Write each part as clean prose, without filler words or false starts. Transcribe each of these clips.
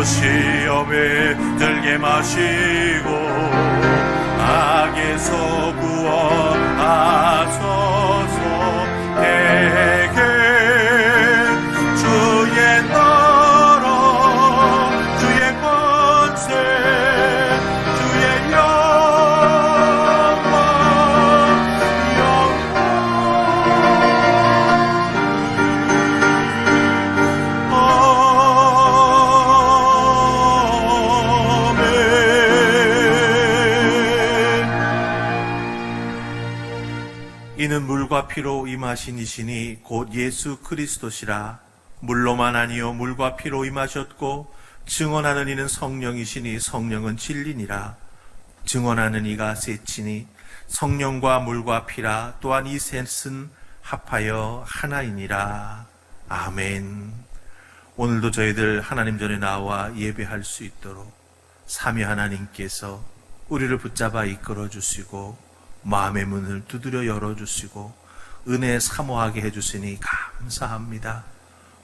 또 시험에 들게 마시고 악에서 구원하소서. 내게 주의 나라 주의 권세 주의 영광 이는 물과 피로 임하신 이시니 곧 예수 그리스도시라. 물로만 아니요 물과 피로 임하셨고 증언하는 이는 성령이시니 성령은 진리니라. 증언하는 이가 셋이니 성령과 물과 피라. 또한 이 셋은 합하여 하나이니라. 아멘. 오늘도 저희들 하나님 전에 나와 예배할 수 있도록 삼위 하나님께서 우리를 붙잡아 이끌어 주시고 마음의 문을 두드려 열어주시고 은혜 사모하게 해주시니 감사합니다.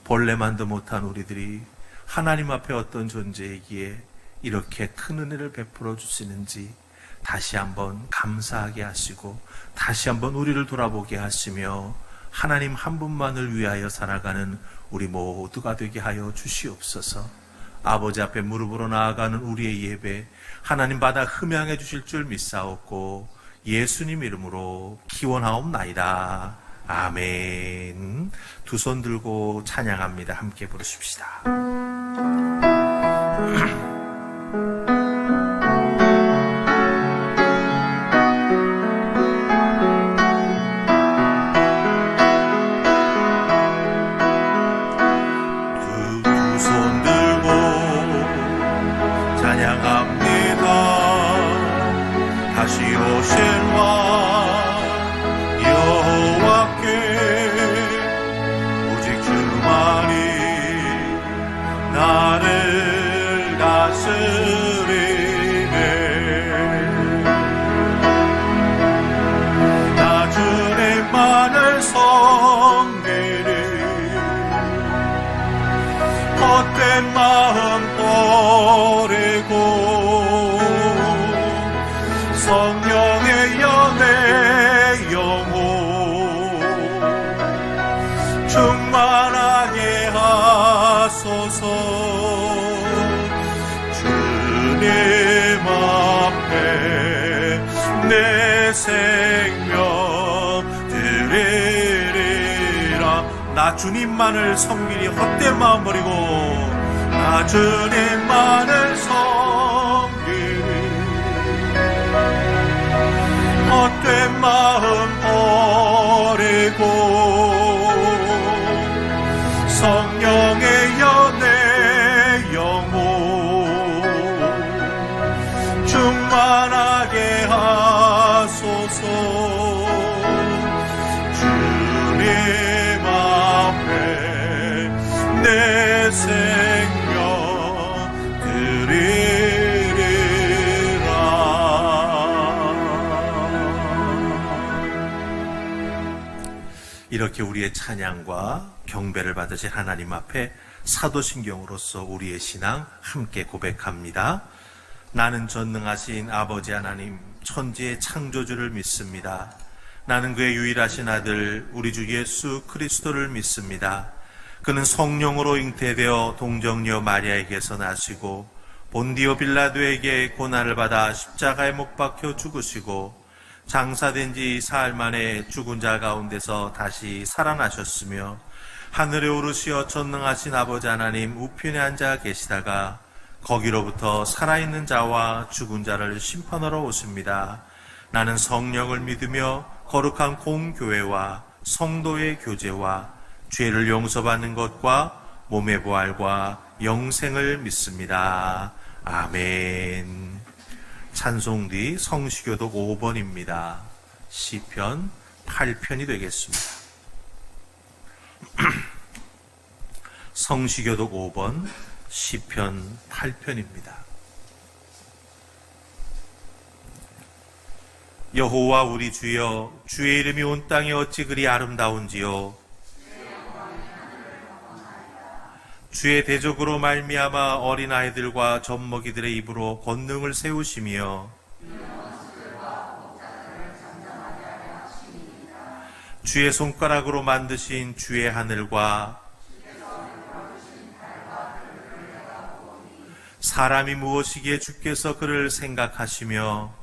본래만도 못한 우리들이 하나님 앞에 어떤 존재이기에 이렇게 큰 은혜를 베풀어 주시는지 다시 한번 감사하게 하시고 다시 한번 우리를 돌아보게 하시며 하나님 한 분만을 위하여 살아가는 우리 모두가 되게 하여 주시옵소서. 아버지 앞에 무릎으로 나아가는 우리의 예배 하나님 받아 흠양해 주실 줄 믿사옵고 예수님 이름으로 기원하옵나이다. 아멘. 두 손 들고 찬양합니다. 함께 부르십시다. 두 손 들고 찬양합니다. 다시 오실 왕 여호와께 오직 주만이 나를 다스리네. 나 주님만을 섬기리. 헛된 마음 버리고 성령의 연애 영혼 충만하게 하소서. 주님 앞에 내 생명 드리리라. 나 주님만을 섬기리. 헛된 마음 버리고 나 주님만을 섬기리. 헛된 마음 버리고 성령의 연애 영혼 충만하게 하소서. 주님 앞에 내 생명 드리리라. 이렇게 우리의 찬양과 경배를 받으실 하나님 앞에 사도신경으로서 우리의 신앙 함께 고백합니다. 나는 전능하신 아버지 하나님 천지의 창조주를 믿습니다. 나는 그의 유일하신 아들 우리 주 예수 그리스도를 믿습니다. 그는 성령으로 잉태되어 동정녀 마리아에게서 나시고 본디오 빌라도에게 고난을 받아 십자가에 못 박혀 죽으시고 장사된 지 사흘 만에 죽은 자 가운데서 다시 살아나셨으며 하늘에 오르시어 전능하신 아버지 하나님 우편에 앉아 계시다가 거기로부터 살아있는 자와 죽은 자를 심판하러 오십니다. 나는 성령을 믿으며 거룩한 공교회와 성도의 교제와 죄를 용서받는 것과 몸의 부활과 영생을 믿습니다. 아멘. 찬송 뒤 성시교독 5번입니다. 시편 8편이 되겠습니다. 성시교독 5번 시편 8편입니다. 여호와 우리 주여, 주의 이름이 온 땅에 어찌 그리 아름다운지요. 주의 대적으로 말미암아 어린아이들과 젖먹이들의 입으로 권능을 세우시며 주의 손가락으로 만드신 주의 하늘과 사람이 무엇이기에 주께서 그를 생각하시며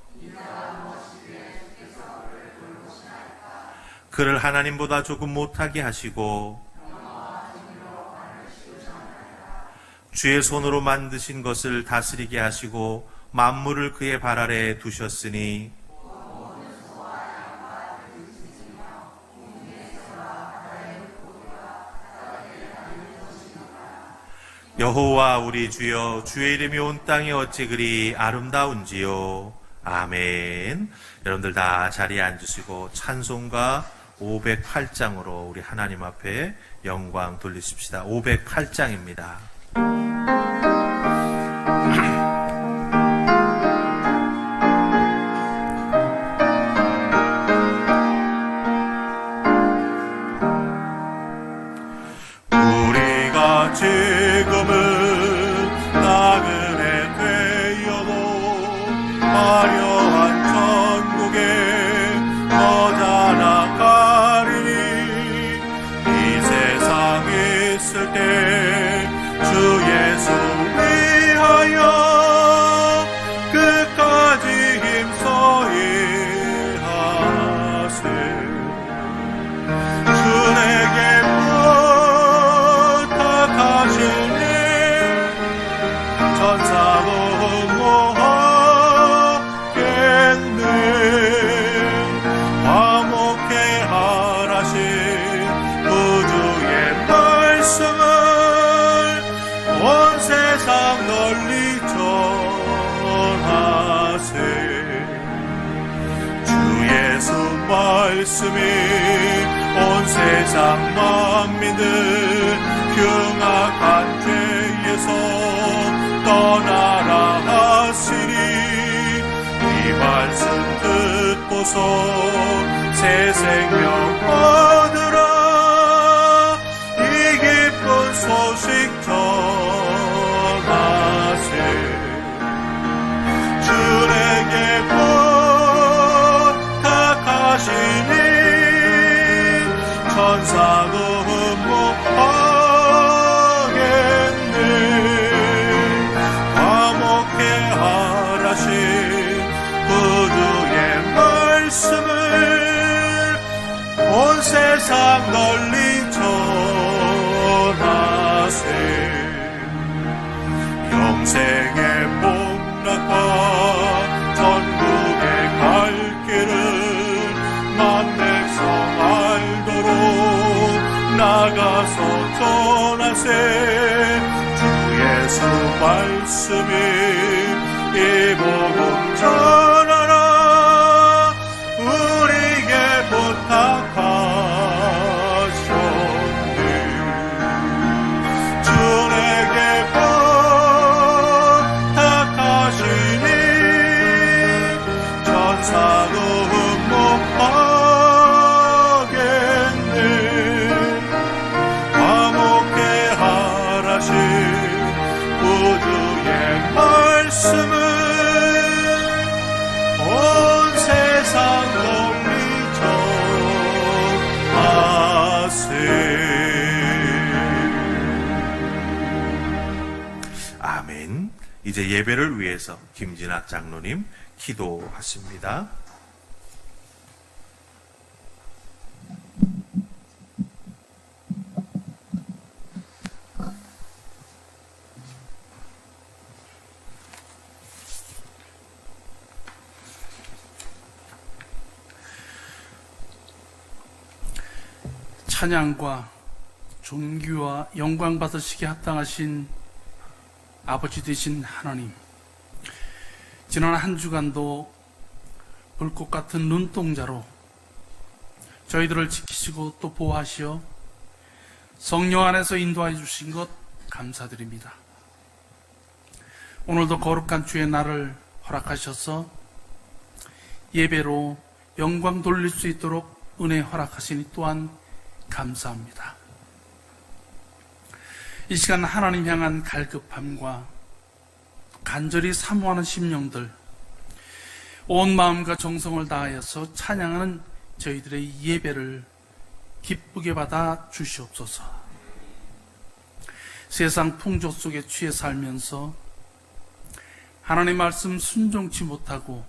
그를 하나님보다 조금 못하게 하시고 주의 손으로 만드신 것을 다스리게 하시고 만물을 그의 발 아래에 두셨으니 여호와 우리 주여, 주의 이름이 온 땅에 어찌 그리 아름다운지요. 아멘. 여러분들 다 자리에 앉으시고 찬송가 508장으로 우리 하나님 앞에 영광 돌리십시다. 508장입니다. 우리가 지금은 나그네 되어도 화려한 천국에 머자나가리니 이 세상에 있을 때 주 예수 위하여 끝까지 힘써 일하세. 주 내게 부탁하시니 천사도 뭐하겠네. 화목해 하라신 구주의 말씀을 온 세상 널리 전하세. 주 예수 말씀이 온 세상 만민들 흉악한 죄에서 떠나라 하시니 이 말씀 듣고서 새 생명 얻으라. 이 기쁜 소식 전하세. 주 내게 부탁하시니 천사도 못하겠네. 화목해 하라신 구주의 말씀을 온 세상 널리 전하세. 영생의 복락과 전국의 갈 길을 만백성 알도록 나가서 전하세. 주 예수 말씀이 이 복음 전하라. 우리에게 부탁하셨네. 주 내게 부탁하시니 천사도 못하겠네. 화목해 하라신 구주의 말씀을 온 세상 널리 전하세. 아멘. 이제 예배를 위해서 김진아 장로님 기도하십니다. 찬양과 존귀와 영광 받으시기에 합당하신 아버지 되신 하나님, 지난 한 주간도 불꽃 같은 눈동자로 저희들을 지키시고 또 보호하시어 성령 안에서 인도하여 주신 것 감사드립니다. 오늘도 거룩한 주의 날을 허락하셔서 예배로 영광 돌릴 수 있도록 은혜 허락하시니 또한 감사합니다. 이 시간 하나님 향한 갈급함과 간절히 사모하는 심령들, 온 마음과 정성을 다하여서 찬양하는 저희들의 예배를 기쁘게 받아 주시옵소서. 세상 풍조 속에 취해 살면서 하나님 말씀 순종치 못하고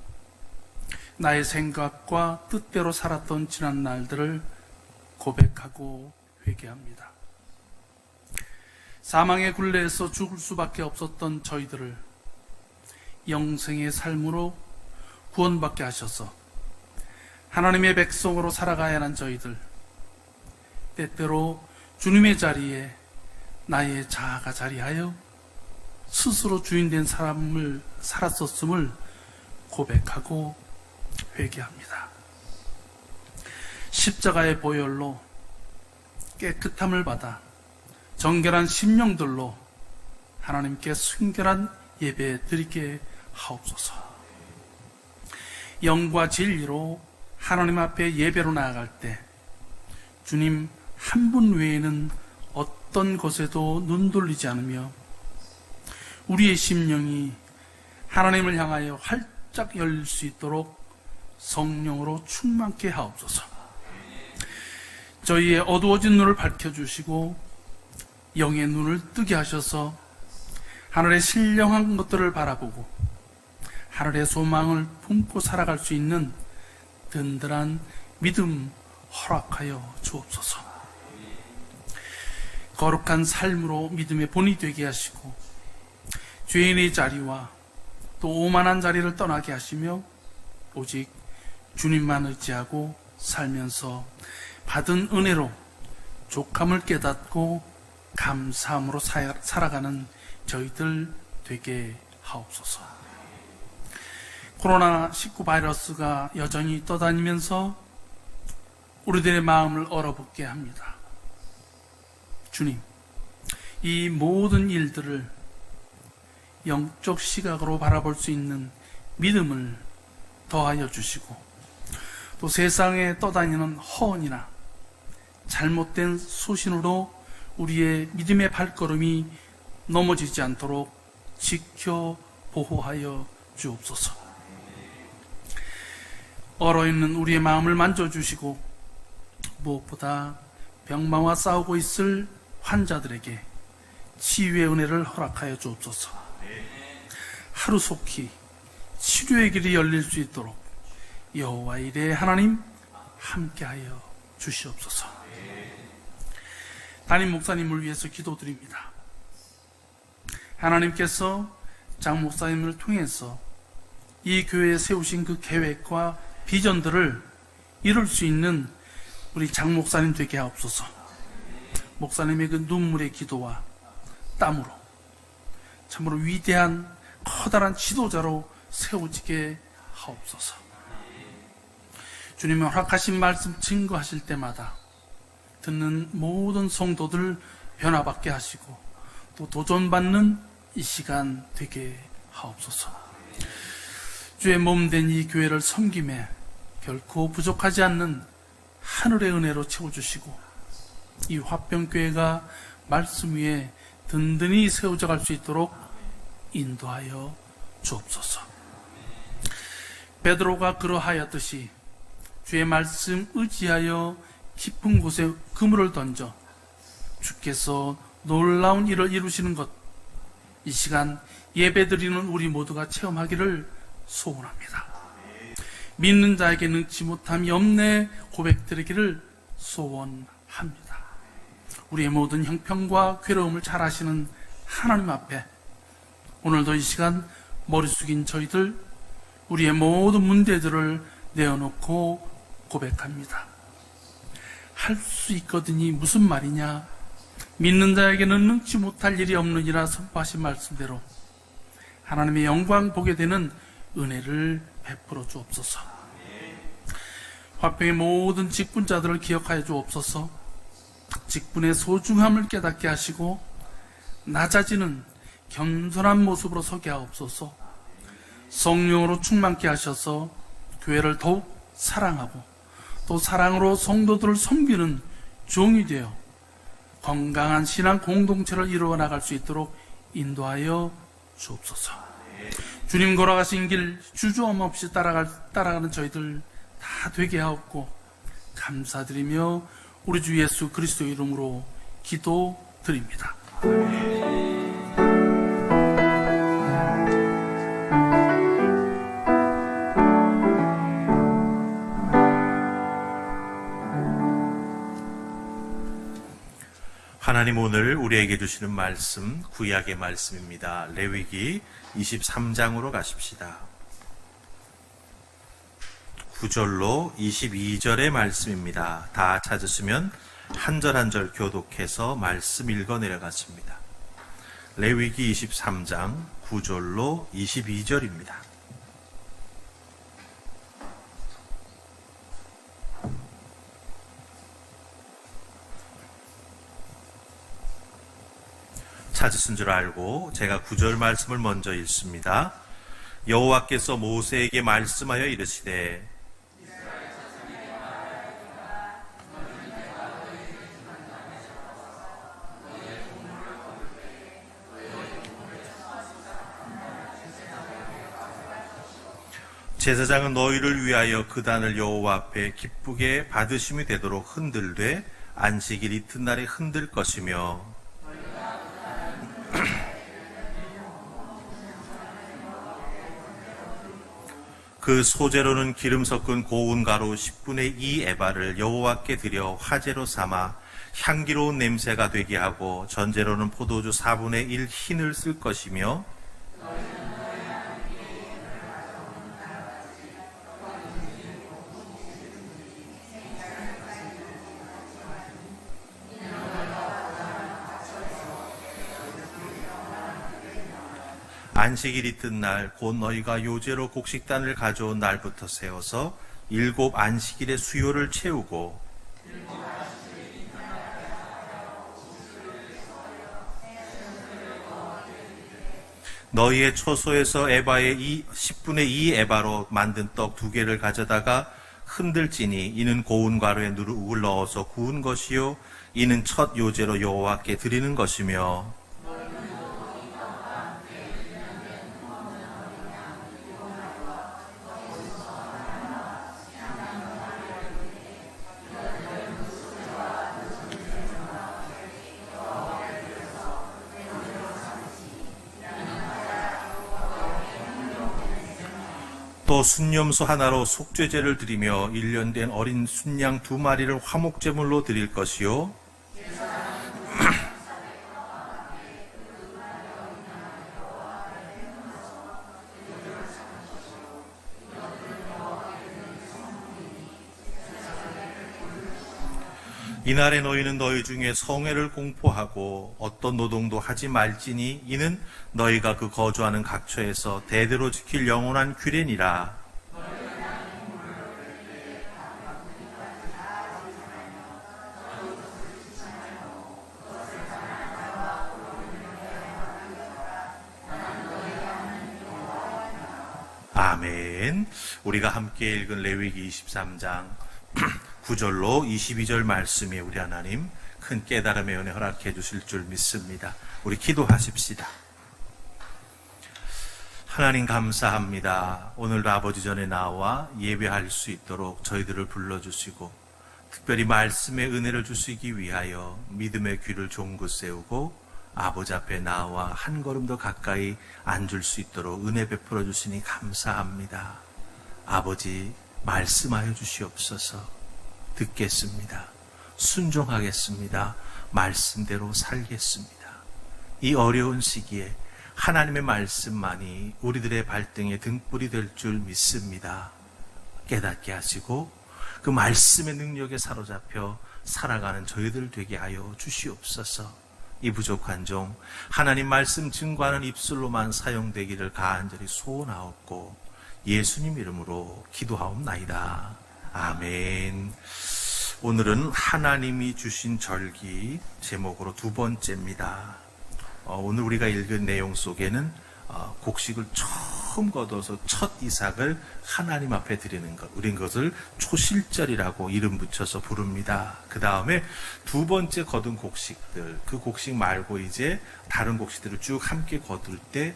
나의 생각과 뜻대로 살았던 지난 날들을 고백하고 회개합니다. 사망의 굴레에서 죽을 수밖에 없었던 저희들을 영생의 삶으로 구원받게 하셔서 하나님의 백성으로 살아가야 하는 저희들, 때때로 주님의 자리에 나의 자아가 자리하여 스스로 주인된 사람을 살았었음을 고백하고 회개합니다. 십자가의 보혈로 깨끗함을 받아 정결한 심령들로 하나님께 순결한 예배 드리게 하옵소서. 영과 진리로 하나님 앞에 예배로 나아갈 때 주님 한 분 외에는 어떤 것에도 눈 돌리지 않으며 우리의 심령이 하나님을 향하여 활짝 열릴 수 있도록 성령으로 충만케 하옵소서. 저희의 어두워진 눈을 밝혀주시고 영의 눈을 뜨게 하셔서 하늘의 신령한 것들을 바라보고 하늘의 소망을 품고 살아갈 수 있는 든든한 믿음 허락하여 주옵소서. 거룩한 삶으로 믿음의 본이 되게 하시고 죄인의 자리와 또 오만한 자리를 떠나게 하시며 오직 주님만 의지하고 살면서 받은 은혜로 족함을 깨닫고 감사함으로 살아가는 저희들 되게 하옵소서. 코로나19 바이러스가 여전히 떠다니면서 우리들의 마음을 얼어붙게 합니다. 주님, 이 모든 일들을 영적 시각으로 바라볼 수 있는 믿음을 더하여 주시고 또 세상에 떠다니는 허언이나 잘못된 소신으로 우리의 믿음의 발걸음이 넘어지지 않도록 지켜 보호하여 주옵소서. 얼어있는 우리의 마음을 만져주시고 무엇보다 병마와 싸우고 있을 환자들에게 치유의 은혜를 허락하여 주옵소서. 하루속히 치료의 길이 열릴 수 있도록 여호와 이레의 하나님 함께하여 주시옵소서. 담임 목사님을 위해서 기도드립니다. 하나님께서 장 목사님을 통해서 이 교회에 세우신 그 계획과 비전들을 이룰 수 있는 우리 장 목사님 되게 하옵소서. 목사님의 그 눈물의 기도와 땀으로 참으로 위대한 커다란 지도자로 세워지게 하옵소서. 주님이 허락하신 말씀 증거하실 때마다 듣는 모든 성도들 변화받게 하시고 또 도전받는 이 시간 되게 하옵소서. 주의 몸된 이 교회를 섬김에 결코 부족하지 않는 하늘의 은혜로 채워주시고 이 화평교회가 말씀 위에 든든히 세워져 갈 수 있도록 인도하여 주옵소서. 베드로가 그러하였듯이 주의 말씀 의지하여 깊은 곳에 그물을 던져 주께서 놀라운 일을 이루시는 것, 이 시간 예배드리는 우리 모두가 체험하기를 소원합니다. 믿는 자에게 능치 못함이 없네 고백드리기를 소원합니다. 우리의 모든 형편과 괴로움을 잘 아시는 하나님 앞에 오늘도 이 시간 머리 숙인 저희들 우리의 모든 문제들을 내어놓고 고백합니다. 할 수 있거든이 무슨 말이냐? 믿는 자에게는 능치 못할 일이 없느니라 선포하신 말씀대로 하나님의 영광 보게 되는 은혜를 베풀어 주옵소서. 화평의 모든 직분자들을 기억하여 주옵소서. 직분의 소중함을 깨닫게 하시고 낮아지는 겸손한 모습으로 서게 하옵소서. 성령으로 충만케 하셔서 교회를 더욱 사랑하고 또 사랑으로 성도들을 섬기는 종이 되어 건강한 신앙 공동체를 이루어 나갈 수 있도록 인도하여 주옵소서. 주님 걸어가신 길 주저함 없이 따라가는 저희들 다 되게 하옵고 감사드리며 우리 주 예수 그리스도 이름으로 기도드립니다. 하나님 오늘 우리에게 주시는 말씀 구약의 말씀입니다. 레위기 23장으로 가십시다. 9절로 22절의 말씀입니다. 다 찾으시면 한 절 한 절 교독해서 말씀 읽어 내려갔습니다. 레위기 23장 9절로 22절입니다. 찾으신 줄 알고 제가 9절 말씀을 먼저 읽습니다. 여호와께서 모세에게 말씀하여 이르시되 제사장은 너희를 위하여 그 단을 여호와 앞에 기쁘게 받으심이 되도록 흔들되 안식일 이튿날에 흔들 것이며 그 소재로는 기름 섞은 고운 가루 10분의 2 에바를 여호와께 드려 화제로 삼아 향기로운 냄새가 되게 하고 전제로는 포도주 4분의 1 흰을 쓸 것이며 안식일 이튿날 곧 너희가 요제로 곡식단을 가져온 날부터 세워서 7 안식일의 수요를 채우고 너희의 초소에서 에바의 10분의 2 에바로 만든 떡 2개를 가져다가 흔들지니 이는 고운 가루에 누룩을 넣어서 구운 것이요 이는 첫 요제로 여호와께 드리는 것이며 또 순념소 하나로 속죄제를 드리며 1년 된 어린 순양 2마리를 화목제물로 드릴 것이요 이날에 너희는 너희 중에 성회를 공포하고 어떤 노동도 하지 말지니 이는 너희가 그 거주하는 각처에서 대대로 지킬 영원한 규례니라. 아멘. 우리가 함께 읽은 레위기 23장 9절로 22절 말씀에 우리 하나님 큰 깨달음의 은혜 허락해 주실 줄 믿습니다. 우리 기도하십시다. 하나님 감사합니다. 오늘도 아버지 전에 나와 예배할 수 있도록 저희들을 불러주시고 특별히 말씀의 은혜를 주시기 위하여 믿음의 귀를 종긋 세우고 아버지 앞에 나와 한 걸음 더 가까이 앉을 수 있도록 은혜 베풀어 주시니 감사합니다. 아버지 말씀하여 주시옵소서. 듣겠습니다. 순종하겠습니다. 말씀대로 살겠습니다. 이 어려운 시기에 하나님의 말씀만이 우리들의 발등에 등불이 될 줄 믿습니다. 깨닫게 하시고 그 말씀의 능력에 사로잡혀 살아가는 저희들 되게 하여 주시옵소서. 이 부족한 종 하나님 말씀 증거하는 입술로만 사용되기를 간절히 소원하옵고 예수님 이름으로 기도하옵나이다. 아멘. 오늘은 하나님이 주신 절기 제목으로 2번째입니다. 오늘 우리가 읽은 내용 속에는 곡식을 처음 거둬서 첫 이삭을 하나님 앞에 드리는 것, 우린 그것을 초실절이라고 이름 붙여서 부릅니다. 그 다음에 두 번째 거둔 곡식들, 그 곡식 말고 이제 다른 곡식들을 쭉 함께 거둘 때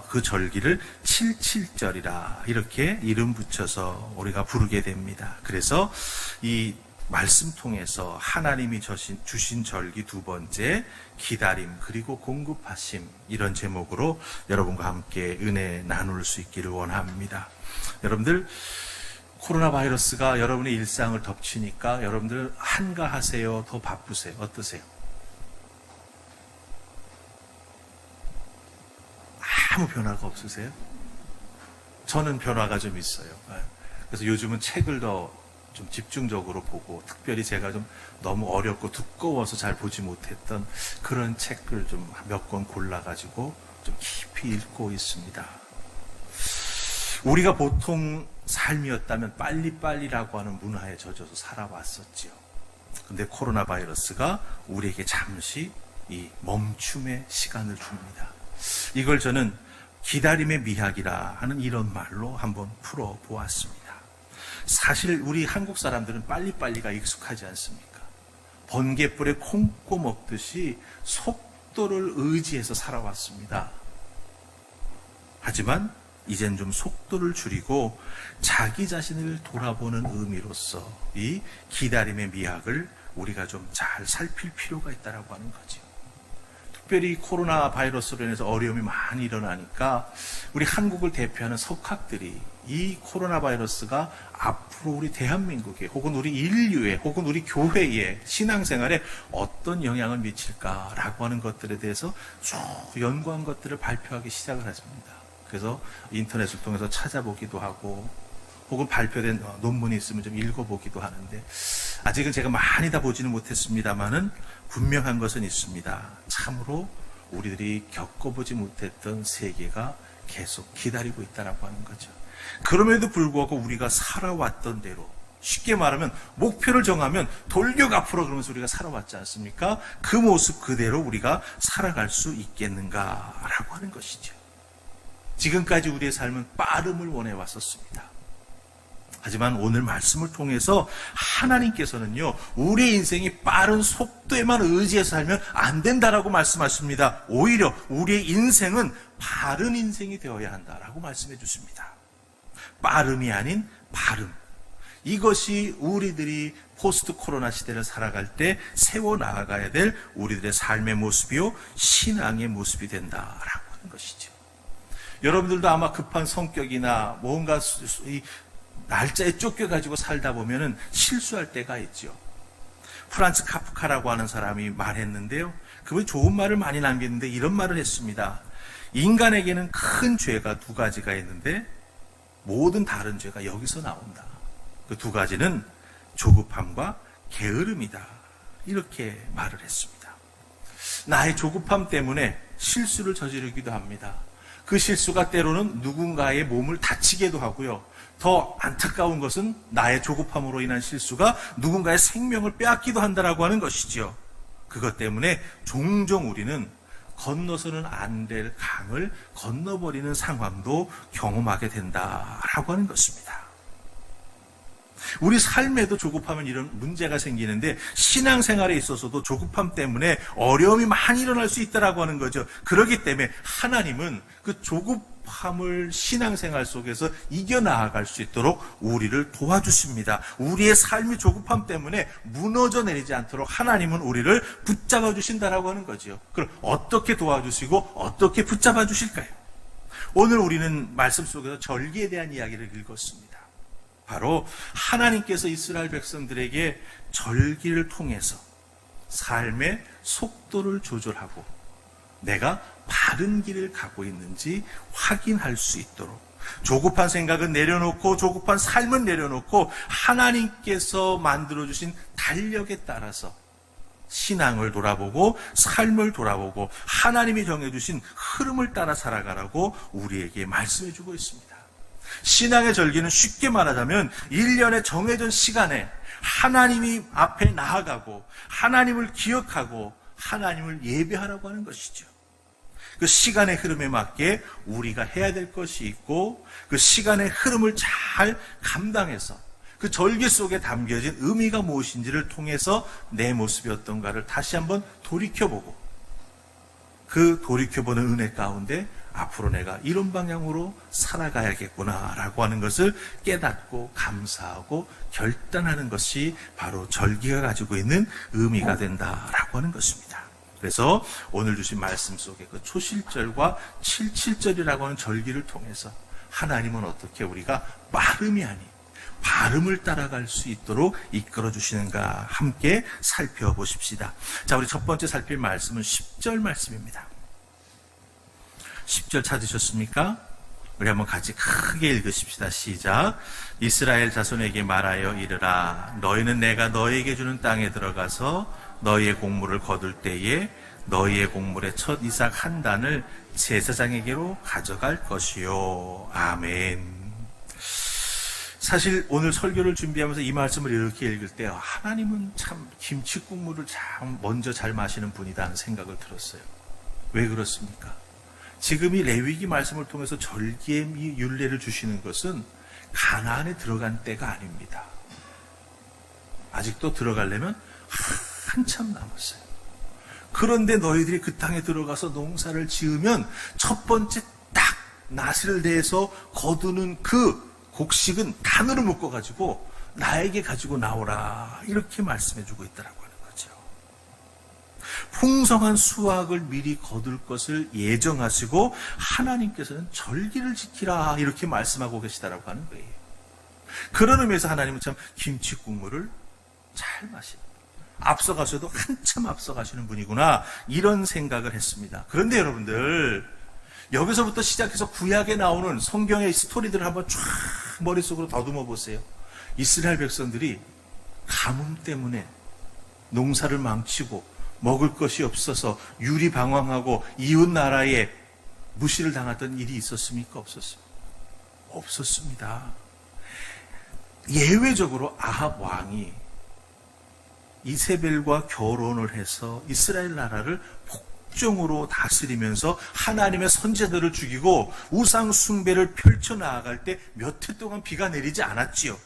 그 절기를 칠칠절이라 이렇게 이름 붙여서 우리가 부르게 됩니다. 그래서 이 말씀 통해서 하나님이 주신 절기 두 번째, 기다림 그리고 공급하심, 이런 제목으로 여러분과 함께 은혜 나눌 수 있기를 원합니다. 여러분들, 코로나 바이러스가 여러분의 일상을 덮치니까 여러분들 한가하세요? 더 바쁘세요? 어떠세요? 아무 변화가 없으세요? 저는 변화가 좀 있어요. 그래서 요즘은 책을 더 좀 집중적으로 보고, 특별히 제가 좀 너무 어렵고 두꺼워서 잘 보지 못했던 그런 책을 좀 몇 권 골라가지고 좀 깊이 읽고 있습니다. 우리가 보통 삶이었다면 빨리빨리라고 하는 문화에 젖어서 살아왔었지요. 근데 코로나 바이러스가 우리에게 잠시 이 멈춤의 시간을 줍니다. 이걸 저는 기다림의 미학이라 하는 이런 말로 한번 풀어보았습니다. 사실 우리 한국 사람들은 빨리빨리가 익숙하지 않습니까? 번갯불에 콩고 먹듯이 속도를 의지해서 살아왔습니다. 하지만 이젠 좀 속도를 줄이고 자기 자신을 돌아보는 의미로서 이 기다림의 미학을 우리가 좀 잘 살필 필요가 있다고 하는 거죠. 특별히 코로나 바이러스로 인해서 어려움이 많이 일어나니까 우리 한국을 대표하는 석학들이 이 코로나 바이러스가 앞으로 우리 대한민국에 혹은 우리 인류에 혹은 우리 교회에 신앙생활에 어떤 영향을 미칠까라고 하는 것들에 대해서 쭉 연구한 것들을 발표하기 시작을 했습니다. 그래서 인터넷을 통해서 찾아보기도 하고 혹은 발표된 논문이 있으면 좀 읽어보기도 하는데, 아직은 제가 많이 다 보지는 못했습니다만은 분명한 것은 있습니다. 참으로 우리들이 겪어보지 못했던 세계가 계속 기다리고 있다라고 하는 거죠. 그럼에도 불구하고 우리가 살아왔던 대로, 쉽게 말하면 목표를 정하면 돌격 앞으로 그러면서 우리가 살아왔지 않습니까? 그 모습 그대로 우리가 살아갈 수 있겠는가라고 하는 것이죠. 지금까지 우리의 삶은 빠름을 원해왔었습니다. 하지만 오늘 말씀을 통해서 하나님께서는요, 우리의 인생이 빠른 속도에만 의지해서 살면 안 된다라고 말씀하십니다. 오히려 우리의 인생은 바른 인생이 되어야 한다라고 말씀해 주십니다. 빠름이 아닌 바름. 이것이 우리들이 포스트 코로나 시대를 살아갈 때 세워나가야 될 우리들의 삶의 모습이요, 신앙의 모습이 된다라고 하는 것이죠. 여러분들도 아마 급한 성격이나 뭔가 이 날짜에 쫓겨가지고 살다 보면은 실수할 때가 있죠. 프란츠 카프카라고 하는 사람이 말했는데요. 그분이 좋은 말을 많이 남겼는데 이런 말을 했습니다. 인간에게는 큰 죄가 두 가지가 있는데 모든 다른 죄가 여기서 나온다. 그 두 가지는 조급함과 게으름이다. 이렇게 말을 했습니다. 나의 조급함 때문에 실수를 저지르기도 합니다. 그 실수가 때로는 누군가의 몸을 다치게도 하고요. 더 안타까운 것은 나의 조급함으로 인한 실수가 누군가의 생명을 빼앗기도 한다라고 하는 것이지요. 그것 때문에 종종 우리는 건너서는 안 될 강을 건너버리는 상황도 경험하게 된다라고 하는 것입니다. 우리 삶에도 조급하면 이런 문제가 생기는데, 신앙생활에 있어서도 조급함 때문에 어려움이 많이 일어날 수 있다라고 하는 거죠. 그렇기 때문에 하나님은 그 조급함을 신앙생활 속에서 이겨나갈 수 있도록 우리를 도와주십니다. 우리의 삶이 조급함 때문에 무너져 내리지 않도록 하나님은 우리를 붙잡아 주신다라고 하는 거죠. 그럼 어떻게 도와주시고 어떻게 붙잡아 주실까요? 오늘 우리는 말씀 속에서 절기에 대한 이야기를 읽었습니다. 바로 하나님께서 이스라엘 백성들에게 절기를 통해서 삶의 속도를 조절하고 내가 바른 길을 가고 있는지 확인할 수 있도록, 조급한 생각은 내려놓고 조급한 삶은 내려놓고 하나님께서 만들어주신 달력에 따라서 신앙을 돌아보고 삶을 돌아보고 하나님이 정해주신 흐름을 따라 살아가라고 우리에게 말씀해주고 있습니다. 신앙의 절기는 쉽게 말하자면 1년의 정해진 시간에 하나님이 앞에 나아가고 하나님을 기억하고 하나님을 예배하라고 하는 것이죠. 그 시간의 흐름에 맞게 우리가 해야 될 것이 있고 그 시간의 흐름을 잘 감당해서 그 절기 속에 담겨진 의미가 무엇인지를 통해서 내 모습이 어떤가를 다시 한번 돌이켜보고 그 돌이켜보는 은혜 가운데 앞으로 내가 이런 방향으로 살아가야겠구나라고 하는 것을 깨닫고 감사하고 결단하는 것이 바로 절기가 가지고 있는 의미가 된다라고 하는 것입니다. 그래서 오늘 주신 말씀 속에 그 초실절과 칠칠절이라고 하는 절기를 통해서 하나님은 어떻게 우리가 빠름이 아닌 발음을 따라갈 수 있도록 이끌어 주시는가 함께 살펴보십시다. 자, 우리 첫 번째 살필 말씀은 10절 말씀입니다. 10절 찾으셨습니까? 우리 한번 같이 크게 읽으십시다. 시작. 이스라엘 자손에게 말하여 이르라. 너희는 내가 너희에게 주는 땅에 들어가서 너희의 곡물을 거둘 때에 너희의 곡물의 첫 이삭 한 단을 제사장에게로 가져갈 것이요. 아멘. 사실 오늘 설교를 준비하면서 이 말씀을 이렇게 읽을 때 하나님은 참 김치국물을 참 먼저 잘 마시는 분이다 하는 생각을 들었어요. 왜 그렇습니까? 지금 이 레위기 말씀을 통해서 절기의 이 율례를 주시는 것은 가나안에 들어간 때가 아닙니다. 아직도 들어가려면 한참 남았어요. 그런데 너희들이 그 땅에 들어가서 농사를 지으면 첫 번째 딱 낫을 내서 거두는 그 곡식은 단으로 묶어가지고 나에게 가지고 나오라 이렇게 말씀해주고 있다라고 하는 거죠. 풍성한 수확을 미리 거둘 것을 예정하시고 하나님께서는 절기를 지키라 이렇게 말씀하고 계시다라고 하는 거예요. 그런 의미에서 하나님은 참 김치국물을 잘 마시는 앞서가셔도 한참 앞서가시는 분이구나 이런 생각을 했습니다. 그런데 여러분들 여기서부터 시작해서 구약에 나오는 성경의 스토리들을 한번 쫙 머릿속으로 더듬어 보세요. 이스라엘 백성들이 가뭄 때문에 농사를 망치고 먹을 것이 없어서 유리방황하고 이웃 나라에 무시를 당했던 일이 있었습니까? 없었습니까? 없었습니다. 예외적으로 아합 왕이 이세벨과 결혼을 해서 이스라엘 나라를 폭정으로 다스리면서 하나님의 선제들을 죽이고 우상 숭배를 펼쳐나갈 때 몇 해 동안 비가 내리지 않았지요.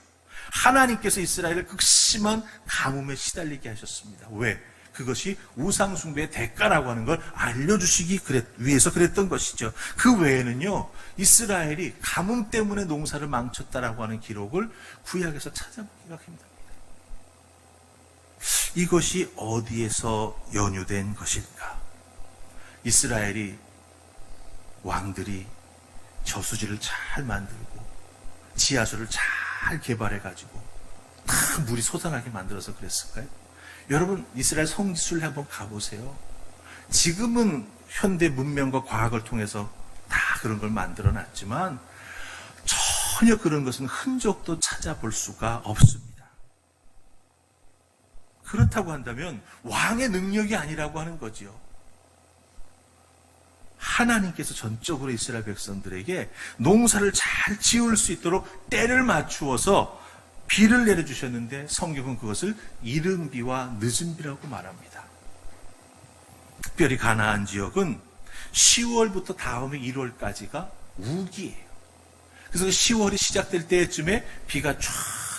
하나님께서 이스라엘을 극심한 가뭄에 시달리게 하셨습니다. 왜? 그것이 우상 숭배의 대가라고 하는 걸 알려주시기 위해서 그랬던 것이죠. 그 외에는요, 이스라엘이 가뭄 때문에 농사를 망쳤다라고 하는 기록을 구약에서 찾아보기가 힘듭니다. 이것이 어디에서 연유된 것일까? 이스라엘이 왕들이 저수지를 잘 만들고 지하수를 잘 개발해가지고 다 물이 솟아나게 만들어서 그랬을까요? 여러분 이스라엘 성지순례 한번 가보세요. 지금은 현대 문명과 과학을 통해서 다 그런 걸 만들어놨지만 전혀 그런 것은 흔적도 찾아볼 수가 없습니다. 그렇다고 한다면 왕의 능력이 아니라고 하는 거지요. 하나님께서 전적으로 이스라엘 백성들에게 농사를 잘 지을 수 있도록 때를 맞추어서 비를 내려주셨는데 성경은 그것을 이른 비와 늦은 비라고 말합니다. 특별히 가나안 지역은 10월부터 다음에 1월까지가 우기예요. 그래서 10월이 시작될 때쯤에 비가 쫙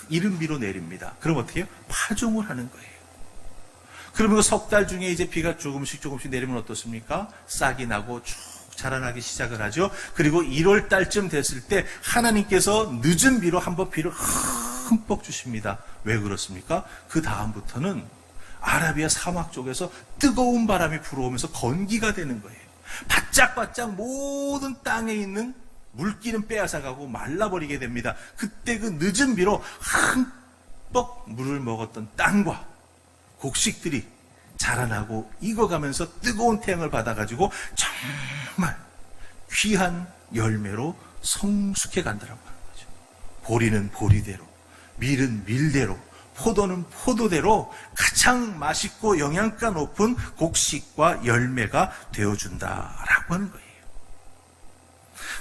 이른 비로 내립니다. 그럼 어떻게 해요? 파종을 하는 거예요. 그러면 석 달 중에 이제 비가 조금씩 내리면 어떻습니까? 싹이 나고 쭉 자라나기 시작을 하죠. 그리고 1월 달쯤 됐을 때 하나님께서 늦은 비로 한번 비를 흠뻑 주십니다. 왜 그렇습니까? 그 다음부터는 아라비아 사막 쪽에서 뜨거운 바람이 불어오면서 건기가 되는 거예요. 바짝바짝 모든 땅에 있는 물기는 빼앗아가고 말라버리게 됩니다. 그때 그 늦은 비로 흠뻑 물을 먹었던 땅과 곡식들이 자라나고 익어가면서 뜨거운 태양을 받아가지고 정말 귀한 열매로 성숙해 간다라고 하는 거죠. 보리는 보리대로, 밀은 밀대로, 포도는 포도대로 가장 맛있고 영양가 높은 곡식과 열매가 되어준다라고 하는 거예요.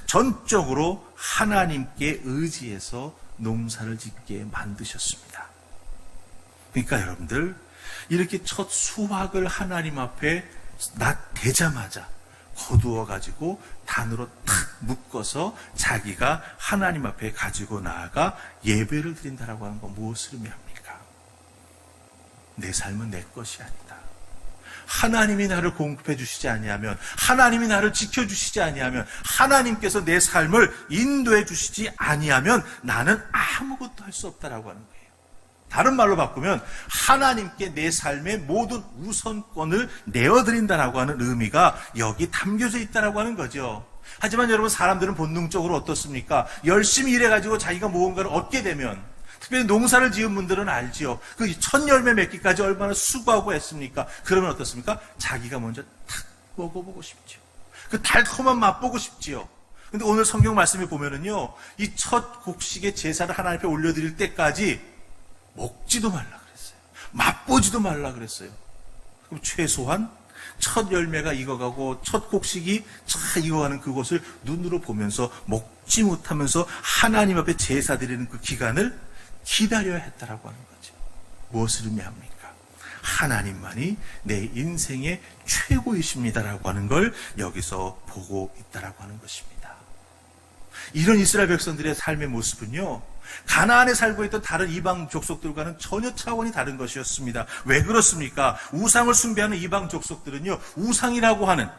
전적으로 하나님께 의지해서 농사를 짓게 만드셨습니다. 그러니까 여러분들 이렇게 첫 수확을 하나님 앞에 되자마자 거두어 가지고 단으로 탁 묶어서 자기가 하나님 앞에 가지고 나아가 예배를 드린다라고 하는 건 무엇을 의미합니까? 내 삶은 내 것이 아니다. 하나님이 나를 공급해 주시지 아니하면, 하나님이 나를 지켜주시지 아니하면, 하나님께서 내 삶을 인도해 주시지 아니하면 나는 아무것도 할 수 없다라고 하는 거예요. 다른 말로 바꾸면 하나님께 내 삶의 모든 우선권을 내어드린다라고 하는 의미가 여기 담겨져 있다라고 하는 거죠. 하지만 여러분, 사람들은 본능적으로 어떻습니까? 열심히 일해가지고 자기가 무언가를 얻게 되면, 특별히 농사를 지은 분들은 알지요. 그 첫 열매 맺기까지 얼마나 수고하고 했습니까? 그러면 어떻습니까? 자기가 먼저 탁 먹어보고 싶죠. 그 달콤한 맛보고 싶지요. 근데 오늘 성경 말씀에 보면은요, 이 첫 곡식의 제사를 하나님 앞에 올려드릴 때까지 먹지도 말라 그랬어요. 맛보지도 말라 그랬어요. 그럼 최소한 첫 열매가 익어가고 첫 곡식이 차 익어가는 그것을 눈으로 보면서 먹지 못하면서 하나님 앞에 제사 드리는 그 기간을 기다려야 했다라고 하는 거죠. 무엇을 의미합니까? 하나님만이 내 인생의 최고이십니다라고 하는 걸 여기서 보고 있다라고 하는 것입니다. 이런 이스라엘 백성들의 삶의 모습은요, 가나안에 살고 있던 다른 이방 족속들과는 전혀 차원이 다른 것이었습니다. 왜 그렇습니까? 우상을 숭배하는 이방 족속들은요, 우상이라고 하는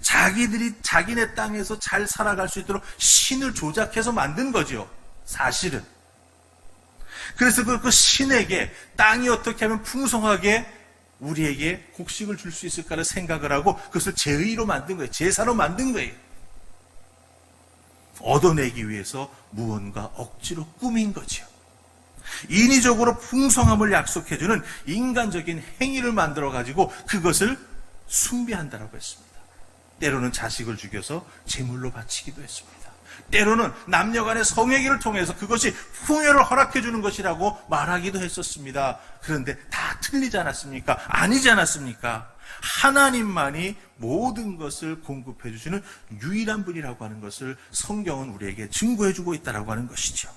자기들이 자기네 땅에서 잘 살아갈 수 있도록 신을 조작해서 만든 거죠, 사실은. 그래서 그 신에게 땅이 어떻게 하면 풍성하게 우리에게 곡식을 줄 수 있을까를 생각을 하고 그것을 제의로 만든 거예요. 제사로 만든 거예요. 얻어내기 위해서 무언가 억지로 꾸민 거죠. 인위적으로 풍성함을 약속해주는 인간적인 행위를 만들어가지고 그것을 숭배한다라고 했습니다. 때로는 자식을 죽여서 제물로 바치기도 했습니다. 때로는 남녀간의 성행위를 통해서 그것이 풍요를 허락해주는 것이라고 말하기도 했었습니다. 그런데 다 틀리지 않았습니까? 아니지 않았습니까? 하나님만이 모든 것을 공급해 주시는 유일한 분이라고 하는 것을 성경은 우리에게 증거해주고 있다고 하는 것이죠.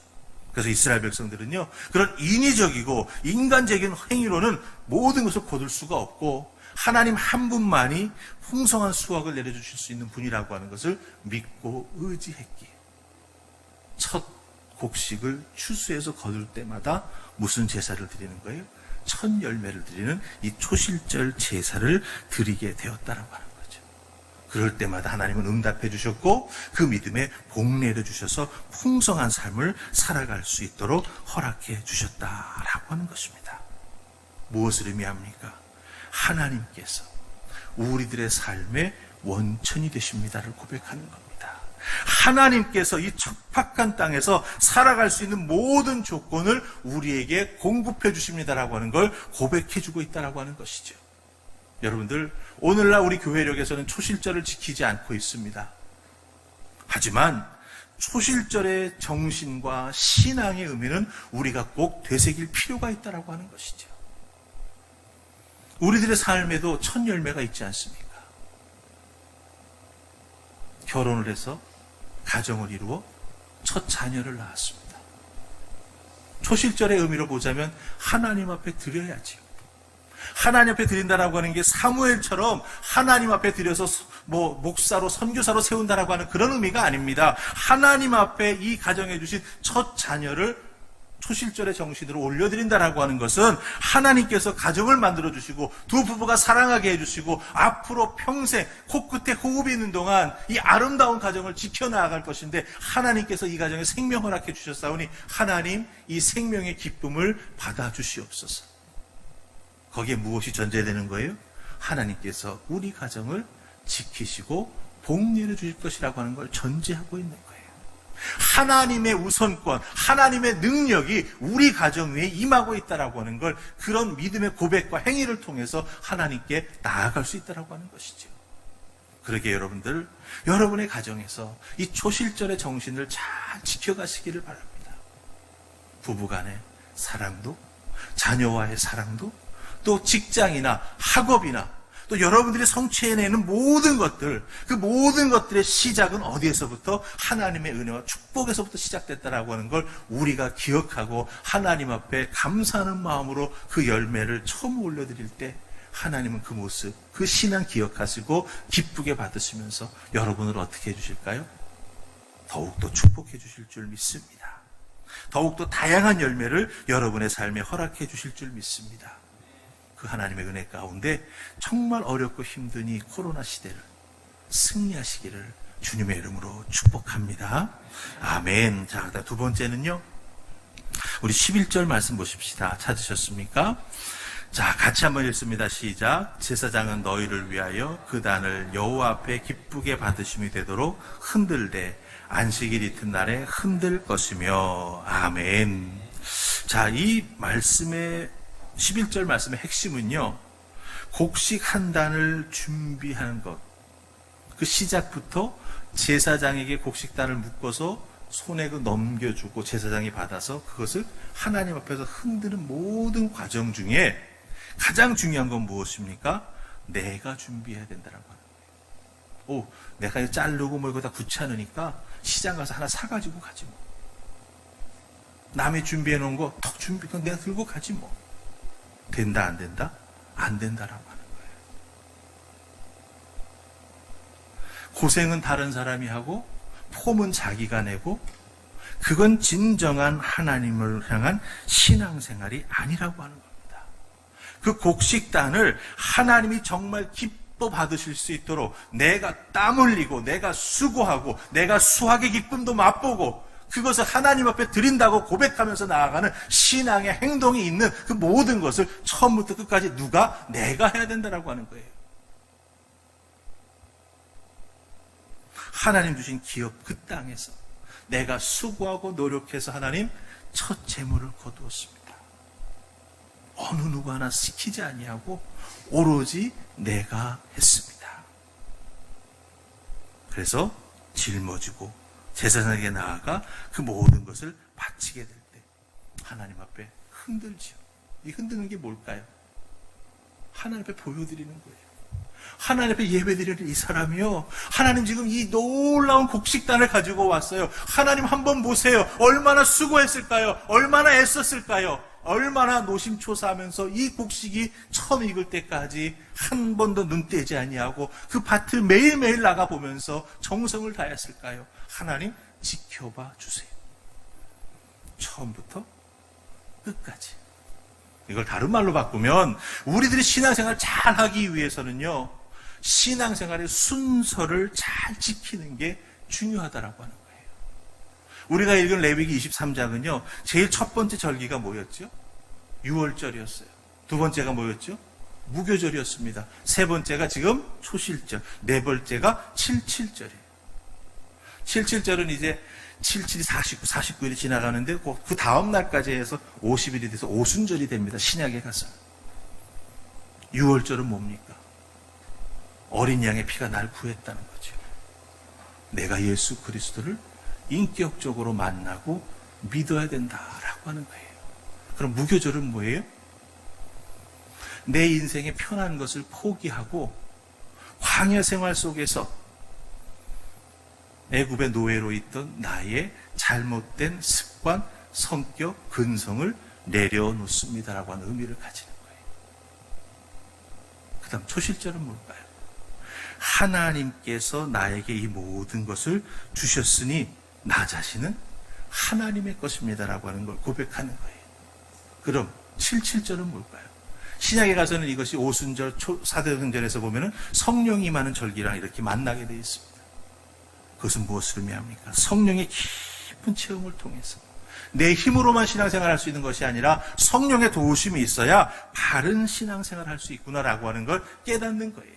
그래서 이스라엘 백성들은요, 그런 인위적이고 인간적인 행위로는 모든 것을 거둘 수가 없고 하나님 한 분만이 풍성한 수확을 내려주실 수 있는 분이라고 하는 것을 믿고 의지했기에 첫 곡식을 추수해서 거둘 때마다 무슨 제사를 드리는 거예요? 첫 열매를 드리는 이 초실절 제사를 드리게 되었다라고 하는 거죠. 그럴 때마다 하나님은 응답해 주셨고 그 믿음에 복내려 주셔서 풍성한 삶을 살아갈 수 있도록 허락해 주셨다라고 하는 것입니다. 무엇을 의미합니까? 하나님께서 우리들의 삶의 원천이 되십니다를 고백하는 겁니다. 하나님께서 이 척박한 땅에서 살아갈 수 있는 모든 조건을 우리에게 공급해 주십니다라고 하는 걸 고백해 주고 있다라고 하는 것이죠. 여러분들, 오늘날 우리 교회력에서는 초실절을 지키지 않고 있습니다. 하지만 초실절의 정신과 신앙의 의미는 우리가 꼭 되새길 필요가 있다라고 하는 것이죠. 우리들의 삶에도 첫 열매가 있지 않습니까? 결혼을 해서 가정을 이루어 첫 자녀를 낳았습니다. 초실절의 의미로 보자면 하나님 앞에 드려야지요. 하나님 앞에 드린다라고 하는 게 사무엘처럼 하나님 앞에 드려서 목사로 선교사로 세운다라고 하는 그런 의미가 아닙니다. 하나님 앞에 이 가정에 주신 첫 자녀를 초실절의 정신으로 올려드린다라고 하는 것은 하나님께서 가정을 만들어주시고 두 부부가 사랑하게 해주시고 앞으로 평생 코끝에 호흡이 있는 동안 이 아름다운 가정을 지켜나갈 것인데 하나님께서 이 가정에 생명 허락해 주셨사오니 하나님 이 생명의 기쁨을 받아주시옵소서. 거기에 무엇이 전제되는 거예요? 하나님께서 우리 가정을 지키시고 복내려 주실 것이라고 하는 걸 전제하고 있는 거예요. 하나님의 우선권, 하나님의 능력이 우리 가정 위에 임하고 있다라고 하는 걸 그런 믿음의 고백과 행위를 통해서 하나님께 나아갈 수 있다라고 하는 것이죠. 그러게 여러분들, 여러분의 가정에서 이 초실절의 정신을 잘 지켜가시기를 바랍니다. 부부간의 사랑도, 자녀와의 사랑도, 또 직장이나 학업이나 또 여러분들이 성취해내는 모든 것들, 그 모든 것들의 시작은 어디에서부터? 하나님의 은혜와 축복에서부터 시작됐다라고 하는 걸 우리가 기억하고 하나님 앞에 감사하는 마음으로 그 열매를 처음 올려드릴 때 하나님은 그 모습, 그 신앙 기억하시고 기쁘게 받으시면서 여러분을 어떻게 해주실까요? 더욱더 축복해 주실 줄 믿습니다. 더욱더 다양한 열매를 여러분의 삶에 허락해 주실 줄 믿습니다. 그 하나님의 은혜 가운데 정말 어렵고 힘든 이 코로나 시대를 승리하시기를 주님의 이름으로 축복합니다. 아멘. 자, 두 번째는요. 우리 11절 말씀 보십시다. 찾으셨습니까? 자, 같이 한번 읽습니다. 시작. 제사장은 너희를 위하여 그 단을 여호와 앞에 기쁘게 받으심이 되도록 흔들되 안식일 이튿날에 흔들 것이며. 아멘. 자, 이 말씀의 11절 말씀의 핵심은요. 곡식 한 단을 준비하는 것. 그 시작부터 제사장에게 곡식단을 묶어서 손에 넘겨주고 제사장이 받아서 그것을 하나님 앞에서 흔드는 모든 과정 중에 가장 중요한 건 무엇입니까? 내가 준비해야 된다는 거예요. 내가 이거 자르고 뭐 이거 다 귀찮으니까 시장 가서 하나 사가지고 가지 뭐. 남이 준비해 놓은 거 턱 준비, 그건 내가 들고 가지 뭐. 된다, 안 된다? 안 된다라고 하는 거예요. 고생은 다른 사람이 하고 폼은 자기가 내고 그건 진정한 하나님을 향한 신앙생활이 아니라고 하는 겁니다. 그 곡식단을 하나님이 정말 기뻐 받으실 수 있도록 내가 땀 흘리고 내가 수고하고 내가 수확의 기쁨도 맛보고 그것을 하나님 앞에 드린다고 고백하면서 나아가는 신앙의 행동이 있는 그 모든 것을 처음부터 끝까지 누가? 내가 해야 된다라고 하는 거예요. 하나님 주신 기업 그 땅에서 내가 수고하고 노력해서 하나님 첫 재물을 거두었습니다. 어느 누구 하나 시키지 아니하고 오로지 내가 했습니다. 그래서 짊어지고 제사장에게 나아가 그 모든 것을 바치게 될 때 하나님 앞에 흔들지요. 이 흔드는 게 뭘까요? 하나님 앞에 보여드리는 거예요. 하나님 앞에 예배드리는 이 사람이요. 하나님 지금 이 놀라운 곡식단을 가지고 왔어요. 하나님 한번 보세요. 얼마나 수고했을까요? 얼마나 애썼을까요? 얼마나 노심초사하면서 이 곡식이 처음 익을 때까지 한 번도 눈 떼지 아니하고 그 밭을 매일매일 나가보면서 정성을 다했을까요? 하나님 지켜봐 주세요. 처음부터 끝까지. 이걸 다른 말로 바꾸면 우리들이 신앙생활 잘 하기 위해서는요. 신앙생활의 순서를 잘 지키는 게 중요하다라고 하는 거예요. 우리가 읽은 레위기 23장은요. 제일 첫 번째 절기가 뭐였죠? 유월절이었어요. 두 번째가 뭐였죠? 무교절이었습니다. 세 번째가 지금 초실절. 네 번째가 77절이에요. 77절은 이제 77이 49일이 지나가는데 그 다음 날까지 해서 50일이 돼서 오순절이 됩니다. 신약에 가서. 6월절은 뭡니까? 어린 양의 피가 날 구했다는 거죠. 내가 예수 그리스도를 인격적으로 만나고 믿어야 된다라고 하는 거예요. 그럼 무교절은 뭐예요? 내 인생의 편한 것을 포기하고 광야 생활 속에서 애굽의 노예로 있던 나의 잘못된 습관, 성격, 근성을 내려놓습니다라고 하는 의미를 가지는 거예요. 그 다음 초실절은 뭘까요? 하나님께서 나에게 이 모든 것을 주셨으니 나 자신은 하나님의 것입니다라고 하는 걸 고백하는 거예요. 그럼 77절은 뭘까요? 신약에 가서는 이것이 오순절, 사도행전에서 보면은 성령이 임하는 절기랑 이렇게 만나게 되어 있습니다. 그것은 무엇을 의미합니까? 성령의 깊은 체험을 통해서 내 힘으로만 신앙생활 할 수 있는 것이 아니라 성령의 도우심이 있어야 바른 신앙생활 할 수 있구나라고 하는 걸 깨닫는 거예요.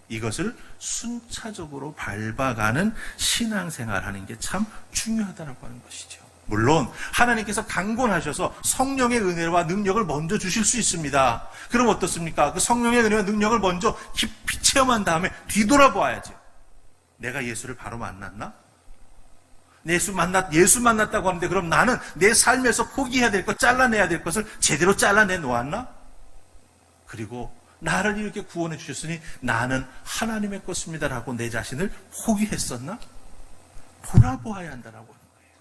이것을 순차적으로 밟아가는 신앙생활 하는 게 참 중요하다고 하는 것이죠. 물론 하나님께서 강권하셔서 성령의 은혜와 능력을 먼저 주실 수 있습니다. 그럼 어떻습니까? 그 성령의 은혜와 능력을 먼저 깊이 체험한 다음에 뒤돌아보아야죠. 내가 예수를 바로 만났나? 예수 만났다고 하는데 그럼 나는 내 삶에서 포기해야 될 것, 잘라내야 될 것을 제대로 잘라내 놓았나? 그리고 나를 이렇게 구원해 주셨으니 나는 하나님의 것입니다라고 내 자신을 포기했었나? 돌아보아야 한다라고 하는 거예요.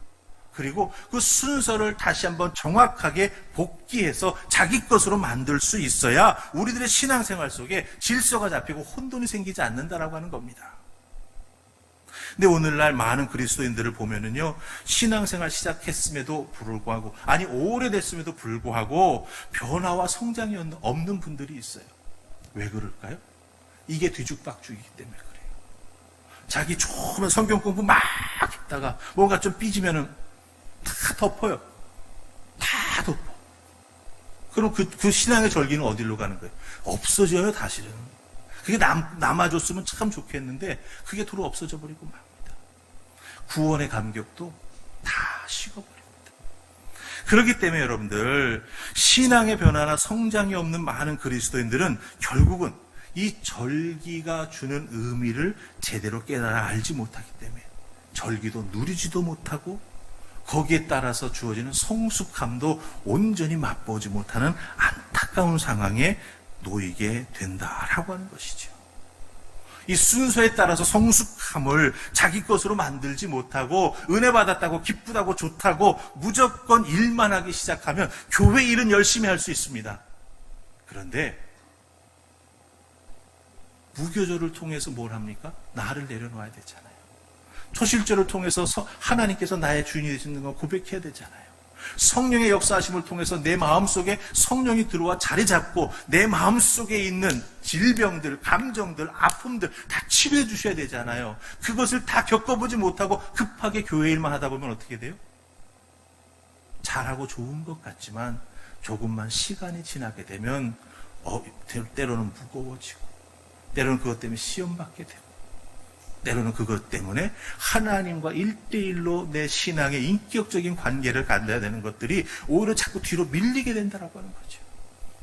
그리고 그 순서를 다시 한번 정확하게 복귀해서 자기 것으로 만들 수 있어야 우리들의 신앙생활 속에 질서가 잡히고 혼돈이 생기지 않는다라고 하는 겁니다. 근데 오늘날 많은 그리스도인들을 보면은요, 신앙생활 시작했음에도 불구하고, 아니 오래됐음에도 불구하고 변화와 성장이 없는 분들이 있어요. 왜 그럴까요? 이게 뒤죽박죽이기 때문에 그래요. 자기 처음에 성경 공부 막 했다가 뭔가 좀 삐지면은 다 덮어요. 다 덮어. 그럼 그 신앙의 절기는 어디로 가는 거예요? 없어져요, 다시는. 그게 남아줬으면 참 좋겠는데 그게 도로 없어져 버리고 맙니다. 구원의 감격도 다 식어버립니다. 그렇기 때문에 여러분들, 신앙의 변화나 성장이 없는 많은 그리스도인들은 결국은 이 절기가 주는 의미를 제대로 깨달아 알지 못하기 때문에 절기도 누리지도 못하고 거기에 따라서 주어지는 성숙함도 온전히 맛보지 못하는 안타까운 상황에 놓이게 된다라고 하는 것이죠. 이 순서에 따라서 성숙함을 자기 것으로 만들지 못하고 은혜 받았다고 기쁘다고 좋다고 무조건 일만 하기 시작하면 교회 일은 열심히 할 수 있습니다. 그런데 무교절을 통해서 뭘 합니까? 나를 내려놓아야 되잖아요. 초실절을 통해서 하나님께서 나의 주인이 되시는 걸 고백해야 되잖아요. 성령의 역사하심을 통해서 내 마음속에 성령이 들어와 자리 잡고 내 마음속에 있는 질병들, 감정들, 아픔들 다 치료해 주셔야 되잖아요. 그것을 다 겪어보지 못하고 급하게 교회 일만 하다 보면 어떻게 돼요? 잘하고 좋은 것 같지만 조금만 시간이 지나게 되면 때로는 무거워지고 때로는 그것 때문에 시험 받게 되고 때로는 그것 때문에 하나님과 1대1로 내 신앙의 인격적인 관계를 갖아야 되는 것들이 오히려 자꾸 뒤로 밀리게 된다라고 하는 거죠.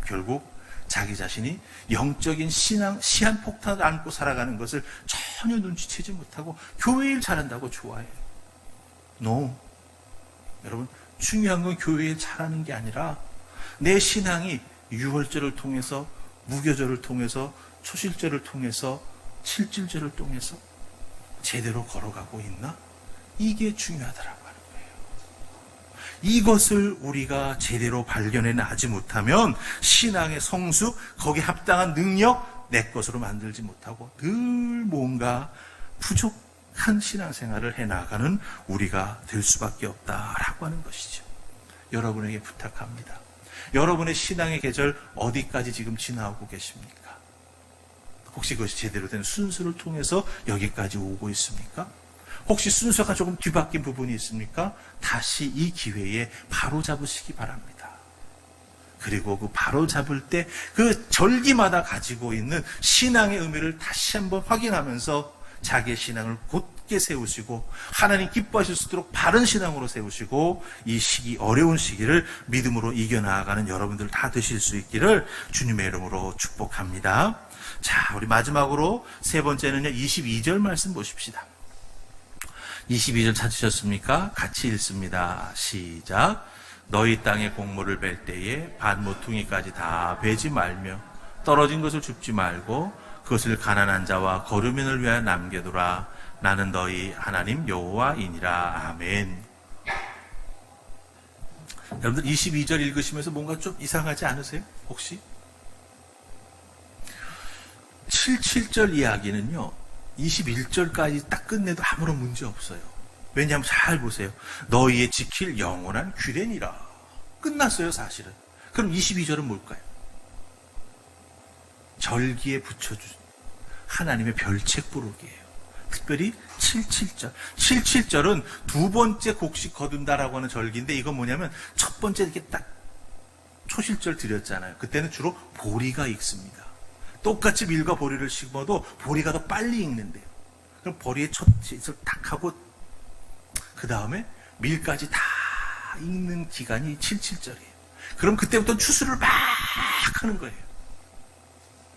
결국 자기 자신이 영적인 신앙 시한폭탄을 안고 살아가는 것을 전혀 눈치채지 못하고 교회 일 잘한다고 좋아해요. No. 여러분, 중요한 건 교회 일 잘하는 게 아니라 내 신앙이 유월절을 통해서, 무교절을 통해서, 초실절을 통해서, 칠칠절을 통해서 제대로 걸어가고 있나? 이게 중요하다라고 하는 거예요. 이것을 우리가 제대로 발견해내지 못하면 신앙의 성수, 거기에 합당한 능력, 내 것으로 만들지 못하고 늘 뭔가 부족한 신앙생활을 해나가는 우리가 될 수밖에 없다라고 하는 것이죠. 여러분에게 부탁합니다. 여러분의 신앙의 계절 어디까지 지금 지나오고 계십니까? 혹시 그것이 제대로 된 순서를 통해서 여기까지 오고 있습니까? 혹시 순서가 조금 뒤바뀐 부분이 있습니까? 다시 이 기회에 바로 잡으시기 바랍니다. 그리고 그 바로 잡을 때 그 절기마다 가지고 있는 신앙의 의미를 다시 한번 확인하면서 자기의 신앙을 곧게 세우시고 하나님 기뻐하실 수 있도록 바른 신앙으로 세우시고 이 시기, 어려운 시기를 믿음으로 이겨나가는 여러분들 다 되실 수 있기를 주님의 이름으로 축복합니다. 자, 우리 마지막으로 세 번째는요, 22절 말씀 보십시다. 22절 찾으셨습니까? 같이 읽습니다. 시작. 너희 땅에 곡물을 벨 때에 밭모퉁이까지 다 베지 말며 떨어진 것을 줍지 말고 그것을 가난한 자와 거류민을 위하여 남겨두라. 나는 너희 하나님 여호와이니라. 아멘. 여러분들 22절 읽으시면서 뭔가 좀 이상하지 않으세요? 혹시? 7절 이야기는요, 21절까지 딱 끝내도 아무런 문제 없어요. 왜냐하면 잘 보세요. 너희의 지킬 영원한 규례니라. 끝났어요, 사실은. 그럼 22절은 뭘까요? 절기에 붙여준 하나님의 별책 부르기예요. 특별히 77절. 77절은 두 번째 곡식 거둔다라고 하는 절기인데 이건 뭐냐면 첫 번째 이렇게 딱 초실절 드렸잖아요. 그때는 주로 보리가 익습니다. 똑같이 밀과 보리를 심어도 보리가 더 빨리 익는데요. 그럼 보리의 첫 짓을 딱 하고 그 다음에 밀까지 다 익는 기간이 77절이에요. 그럼 그때부터 추수를 막 하는 거예요.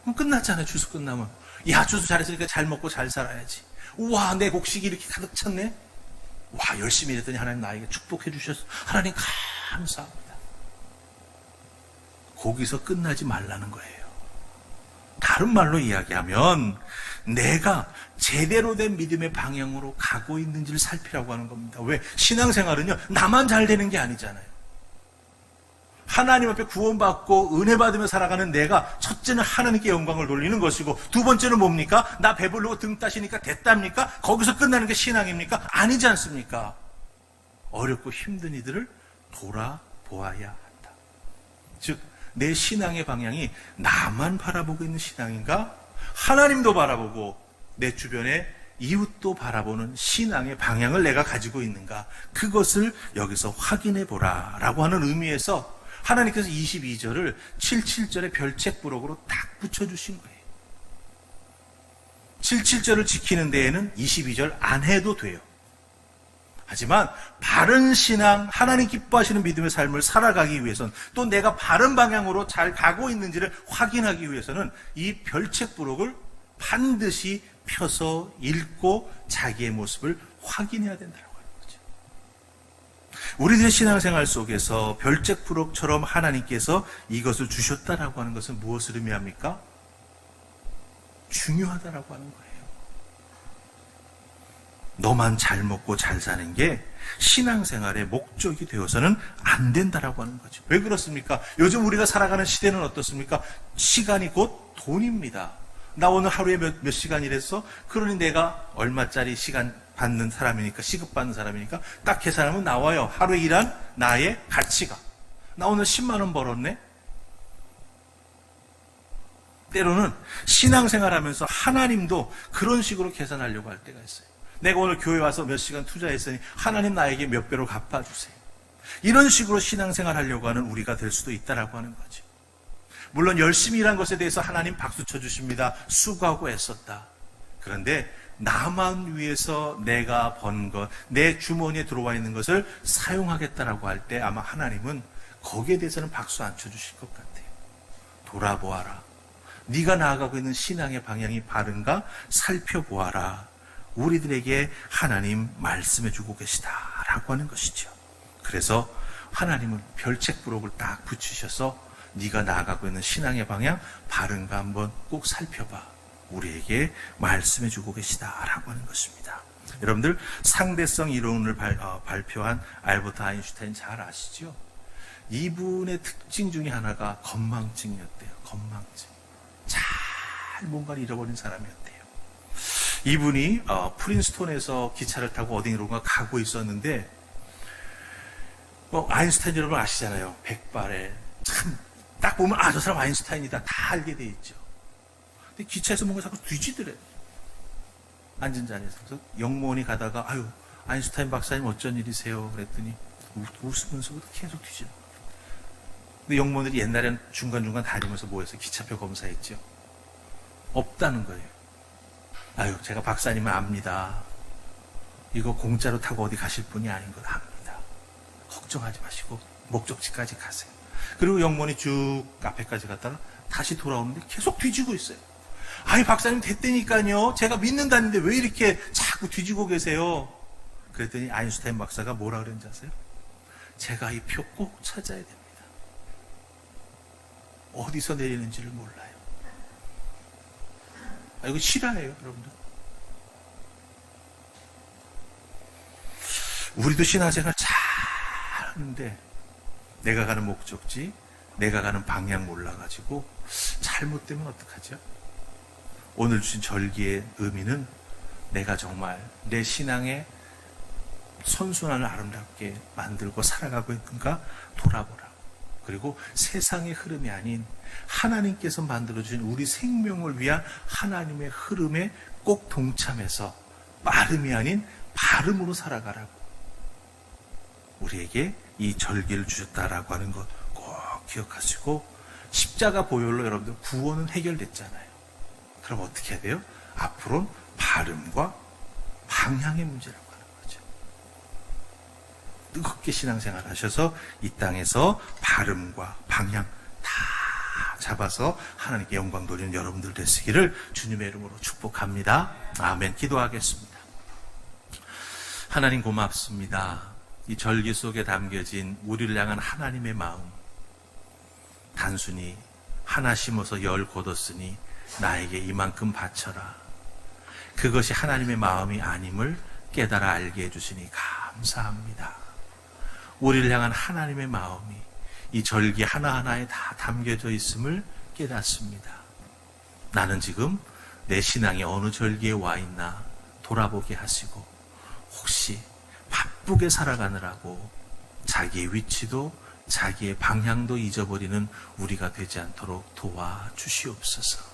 그럼 끝났잖아요. 추수 끝나면. 야, 추수 잘했으니까 잘 먹고 잘 살아야지. 우와, 내 곡식이 이렇게 가득 찼네. 와, 열심히 일했더니 하나님 나에게 축복해 주셨어. 하나님 감사합니다. 거기서 끝나지 말라는 거예요. 다른 말로 이야기하면 내가 제대로 된 믿음의 방향으로 가고 있는지를 살피라고 하는 겁니다. 왜? 신앙생활은요, 나만 잘 되는 게 아니잖아요. 하나님 앞에 구원받고 은혜 받으며 살아가는 내가 첫째는 하나님께 영광을 돌리는 것이고, 두 번째는 뭡니까? 나 배부르고 등 따시니까 됐답니까? 거기서 끝나는 게 신앙입니까? 아니지 않습니까? 어렵고 힘든 이들을 돌아보아야 한다. 즉, 내 신앙의 방향이 나만 바라보고 있는 신앙인가? 하나님도 바라보고 내 주변의 이웃도 바라보는 신앙의 방향을 내가 가지고 있는가? 그것을 여기서 확인해 보라라고 하는 의미에서 하나님께서 22절을 77절의 별책부록으로 딱 붙여주신 거예요. 77절을 지키는 데에는 22절 안 해도 돼요. 하지만 바른 신앙, 하나님 기뻐하시는 믿음의 삶을 살아가기 위해서는, 또 내가 바른 방향으로 잘 가고 있는지를 확인하기 위해서는 이 별책부록을 반드시 펴서 읽고 자기의 모습을 확인해야 된다고 하는 거죠. 우리들의 신앙생활 속에서 별책부록처럼 하나님께서 이것을 주셨다라고 하는 것은 무엇을 의미합니까? 중요하다라고 하는 거예요. 너만 잘 먹고 잘 사는 게 신앙생활의 목적이 되어서는 안 된다라고 하는 거죠. 왜 그렇습니까? 요즘 우리가 살아가는 시대는 어떻습니까? 시간이 곧 돈입니다. 나 오늘 하루에 몇 시간 일했어? 그러니 내가 얼마짜리 시간 받는 사람이니까, 시급받는 사람이니까 딱 계산하면 나와요. 하루에 일한 나의 가치가. 나 오늘 10만 원 벌었네? 때로는 신앙생활하면서 하나님도 그런 식으로 계산하려고 할 때가 있어요. 내가 오늘 교회 와서 몇 시간 투자했으니 하나님 나에게 몇 배로 갚아주세요. 이런 식으로 신앙생활 하려고 하는 우리가 될 수도 있다라고 하는 거죠. 물론 열심히 일한 것에 대해서 하나님 박수 쳐주십니다. 수고하고 애썼다. 그런데 나만 위해서 내가 번 것, 내 주머니에 들어와 있는 것을 사용하겠다라고 할 때 아마 하나님은 거기에 대해서는 박수 안 쳐주실 것 같아요. 돌아보아라. 네가 나아가고 있는 신앙의 방향이 바른가 살펴보아라. 우리들에게 하나님 말씀해 주고 계시다라고 하는 것이죠. 그래서 하나님은 별책부록을 딱 붙이셔서 네가 나아가고 있는 신앙의 방향 바른가 한번 꼭 살펴봐. 우리에게 말씀해 주고 계시다라고 하는 것입니다. 여러분들 상대성 이론을 발표한 알버트 아인슈타인 잘 아시죠? 이분의 특징 중에 하나가 건망증이었대요. 건망증. 잘 뭔가를 잃어버린 사람이었대요. 이분이 프린스톤에서 기차를 타고 어디론가 가고 있었는데, 아인슈타인 여러분 아시잖아요. 백발에 참 딱 보면 저 사람 아인슈타인이다 다 알게 돼 있죠. 근데 기차에서 뭔가 자꾸 뒤지더래. 앉은 자리에서. 그래서 영무원이 가다가 아유 아인슈타인 박사님 어쩐 일이세요? 그랬더니 웃으면서 계속 뒤지는 거예요. 근데 영무원들이 옛날에는 중간중간 다니면서 뭐 했어요? 기차표 검사했죠. 없다는 거예요. 아유, 제가 박사님을 압니다. 이거 공짜로 타고 어디 가실 분이 아닌 걸 압니다. 걱정하지 마시고 목적지까지 가세요. 그리고 영문이 쭉 앞에까지 갔다가 다시 돌아오는데 계속 뒤지고 있어요. 아이, 박사님 됐다니까요. 제가 믿는다는데 왜 이렇게 자꾸 뒤지고 계세요? 그랬더니 아인슈타인 박사가 뭐라 그랬는지 아세요? 제가 이 표 꼭 찾아야 됩니다. 어디서 내리는지를 몰라요. 이거 실화예요, 여러분들. 우리도 신앙생활 잘 하는데 내가 가는 목적지, 내가 가는 방향 몰라가지고 잘못되면 어떡하죠? 오늘 주신 절기의 의미는 내가 정말 내 신앙의 선순환을 아름답게 만들고 살아가고 있는가 돌아보라. 그리고 세상의 흐름이 아닌 하나님께서 만들어주신 우리 생명을 위한 하나님의 흐름에 꼭 동참해서 빠름이 아닌 발음으로 살아가라고 우리에게 이 절기를 주셨다라고 하는 것 꼭 기억하시고, 십자가 보혈로 여러분들 구원은 해결됐잖아요. 그럼 어떻게 해야 돼요? 앞으로는 발음과 방향의 문제라고 하는 거죠. 뜨겁게 신앙생활 하셔서 이 땅에서 발음과 방향 다 잡아서 하나님께 영광 돌리는 여러분들 되시기를 주님의 이름으로 축복합니다. 아멘. 기도하겠습니다. 하나님 고맙습니다. 이 절기 속에 담겨진 우리를 향한 하나님의 마음, 단순히 하나 심어서 열 거뒀으니 나에게 이만큼 바쳐라. 그것이 하나님의 마음이 아님을 깨달아 알게 해주시니 감사합니다. 우리를 향한 하나님의 마음이 이 절기 하나하나에 다 담겨져 있음을 깨닫습니다. 나는 지금 내 신앙이 어느 절기에 와 있나 돌아보게 하시고, 혹시 바쁘게 살아가느라고 자기의 위치도 자기의 방향도 잊어버리는 우리가 되지 않도록 도와주시옵소서.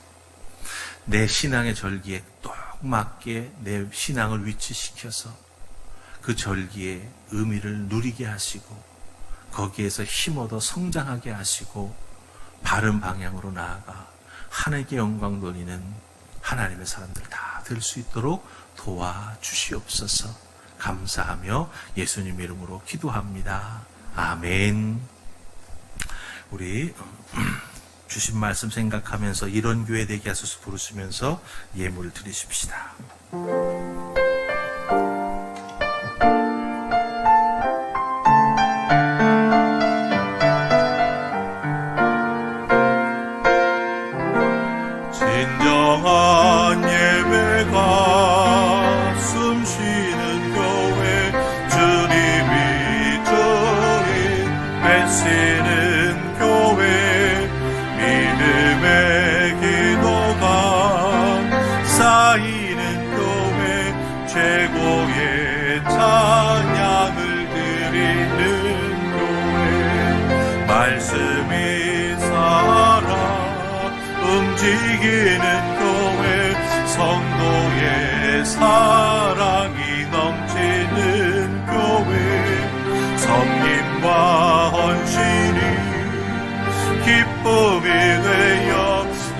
내 신앙의 절기에 딱 맞게 내 신앙을 위치시켜서 그 절기의 의미를 누리게 하시고, 거기에서 힘얻어 성장하게 하시고, 바른 방향으로 나아가 하나님께 영광 돌리는 하나님의 사람들 다 될 수 있도록 도와주시옵소서. 감사하며 예수님 이름으로 기도합니다. 아멘. 우리 주신 말씀 생각하면서 이런 교회 되게 하소서 부르시면서 예물을 드리십시다. 진정한 예배가 숨쉬는 교회, 주님이 주인 애쓰는 교회, 믿음의 기도가 쌓이는 교회, 최고의 찬양을 드리는 교회, 말씀이 살아 움직이는 교회, 성도의 사랑이 넘치는 교회, 섬김과 헌신이 기쁨이 되어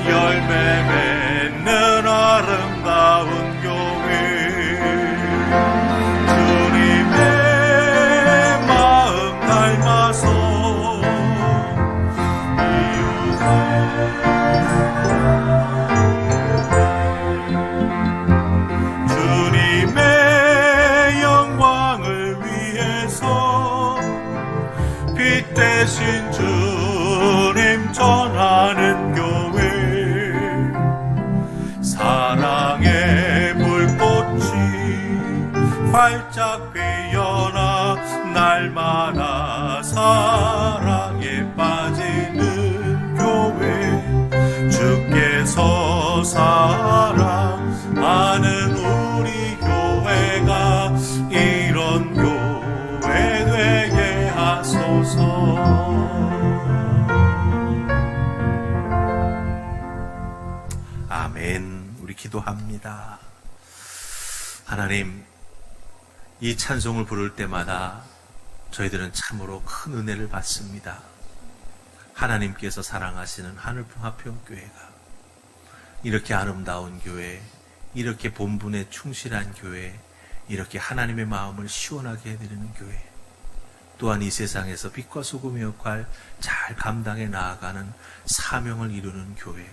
열매 맺는 아름다운 교회, 주님의 마음 닮아서 주님의 영광을 위해서 빛 대신 주님 전하는 교회, 사랑의 불꽃이 활짝 피어나 날마다 사랑에 빠지는 교회, 주께서 사랑하는 우리 교회가 이런 교회 되게 하소서. 아멘. 우리 기도합니다. 하나님, 이 찬송을 부를 때마다 저희들은 참으로 큰 은혜를 받습니다. 하나님께서 사랑하시는 하늘평화평교회가 이렇게 아름다운 교회, 이렇게 본분에 충실한 교회, 이렇게 하나님의 마음을 시원하게 해드리는 교회, 또한 이 세상에서 빛과 소금의 역할 잘 감당해 나아가는 사명을 이루는 교회,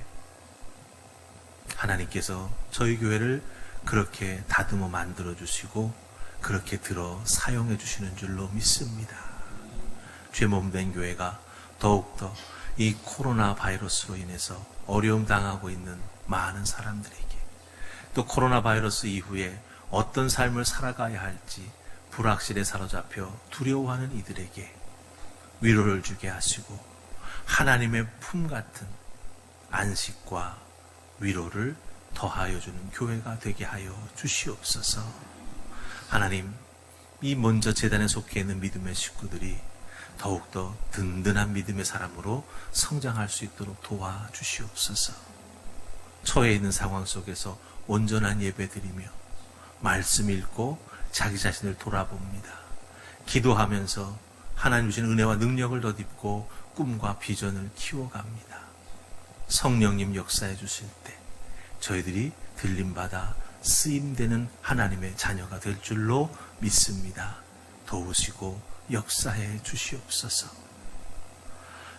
하나님께서 저희 교회를 그렇게 다듬어 만들어 주시고 그렇게 들어 사용해 주시는 줄로 믿습니다. 죄몸된 교회가 더욱더 이 코로나 바이러스로 인해서 어려움 당하고 있는 많은 사람들에게, 또 코로나 바이러스 이후에 어떤 삶을 살아가야 할지 불확실에 사로잡혀 두려워하는 이들에게 위로를 주게 하시고 하나님의 품 같은 안식과 위로를 더하여 주는 교회가 되게 하여 주시옵소서. 하나님, 이 먼저 제단에 속해 있는 믿음의 식구들이 더욱더 든든한 믿음의 사람으로 성장할 수 있도록 도와주시옵소서. 처해 있는 상황 속에서 온전한 예배 드리며 말씀 읽고 자기 자신을 돌아봅니다. 기도하면서 하나님 주신 은혜와 능력을 덧입고 꿈과 비전을 키워갑니다. 성령님 역사해 주실 때 저희들이 들림받아 쓰임되는 하나님의 자녀가 될 줄로 믿습니다. 도우시고 역사해 주시옵소서.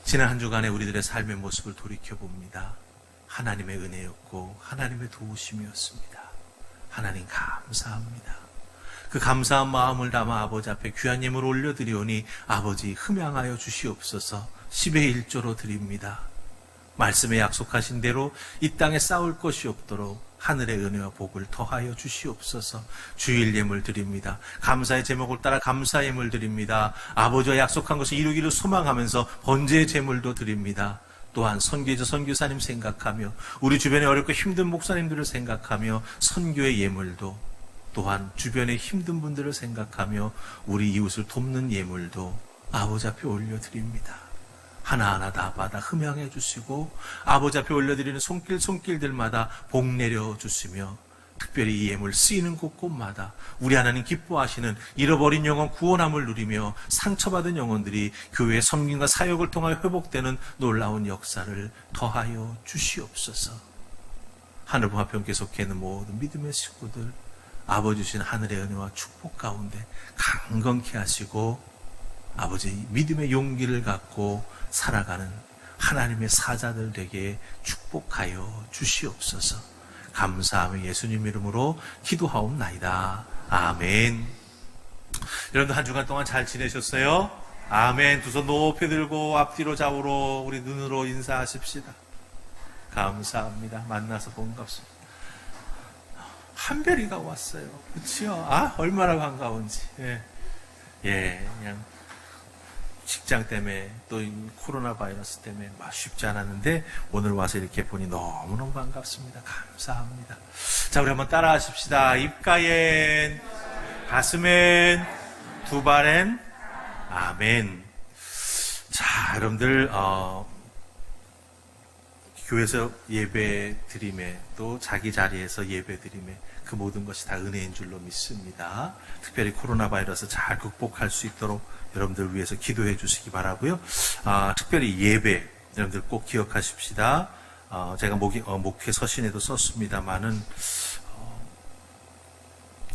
지난 한 주간의 우리들의 삶의 모습을 돌이켜봅니다. 하나님의 은혜였고 하나님의 도우심이었습니다. 하나님 감사합니다. 그 감사한 마음을 담아 아버지 앞에 귀한 예물을 올려드리오니 아버지 흠양하여 주시옵소서. 10의 1조로 드립니다. 말씀에 약속하신 대로 이 땅에 싸울 것이 없도록 하늘의 은혜와 복을 더하여 주시옵소서. 주일 예물 드립니다. 감사의 제목을 따라 감사 예물 드립니다. 아버지와 약속한 것을 이루기를 소망하면서 번제의 제물도 드립니다. 또한 선교자 선교사님 생각하며 우리 주변에 어렵고 힘든 목사님들을 생각하며 선교의 예물도, 또한 주변에 힘든 분들을 생각하며 우리 이웃을 돕는 예물도 아버지 앞에 올려드립니다. 하나하나 다 받아 흠양해 주시고 아버지 앞에 올려드리는 손길들마다 복 내려 주시며, 특별히 이 예물 쓰이는 곳곳마다 우리 하나님 기뻐하시는 잃어버린 영혼 구원함을 누리며 상처받은 영혼들이 교회의 섬김과 사역을 통하여 회복되는 놀라운 역사를 더하여 주시옵소서. 하늘봉합평 속해 있는 모든 믿음의 식구들, 아버지 주신 하늘의 은혜와 축복 가운데 강건케 하시고 아버지 믿음의 용기를 갖고 살아가는 하나님의 사자들 되게 축복하여 주시옵소서. 감사하며 예수님 이름으로 기도하옵나이다. 아멘. 여러분들 한 주간 동안 잘 지내셨어요? 아멘. 두 손 높이 들고 앞뒤로 좌우로 우리 눈으로 인사하십시다. 감사합니다. 만나서 반갑습니다. 한별이가 왔어요. 그렇죠? 아, 얼마나 반가운지. 그냥 직장 때문에 또 코로나 바이러스 때문에 쉽지 않았는데 오늘 와서 이렇게 보니 너무너무 반갑습니다. 감사합니다. 자, 우리 한번 따라 하십시다. 입가엔, 가슴엔, 두 발엔, 아멘. 자, 여러분들 교회에서 예배 드림에 또 자기 자리에서 예배 드림에 그 모든 것이 다 은혜인 줄로 믿습니다. 특별히 코로나 바이러스 잘 극복할 수 있도록 여러분들 위해서 기도해 주시기 바라고요. 특별히 예배 여러분들 꼭 기억하십시다. 제가 목회 서신에도 썼습니다만은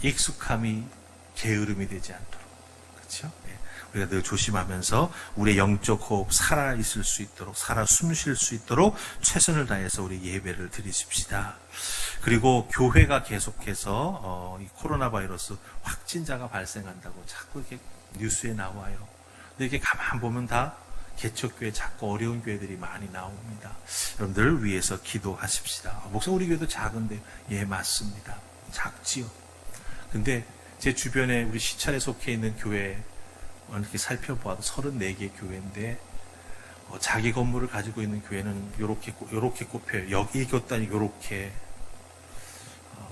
익숙함이 게으름이 되지 않도록, 그렇죠? 우리가 늘 조심하면서 우리의 영적 호흡 살아 있을 수 있도록, 살아 숨 쉴 수 있도록 최선을 다해서 우리 예배를 드리십시다. 그리고 교회가 계속해서 이 코로나 바이러스 확진자가 발생한다고 자꾸 이렇게 뉴스에 나와요. 근데 이렇게 가만 보면 다 개척교회 작고 어려운 교회들이 많이 나옵니다. 여러분들 위해서 기도하십시다. 목사님 우리 교회도 작은데, 예, 맞습니다. 작지요. 근데 제 주변에 우리 시찰에 속해 있는 교회 이렇게 살펴봐도 34개 교회인데 자기 건물을 가지고 있는 교회는 요렇게 꼽혀요. 여기 곁다니 요렇게.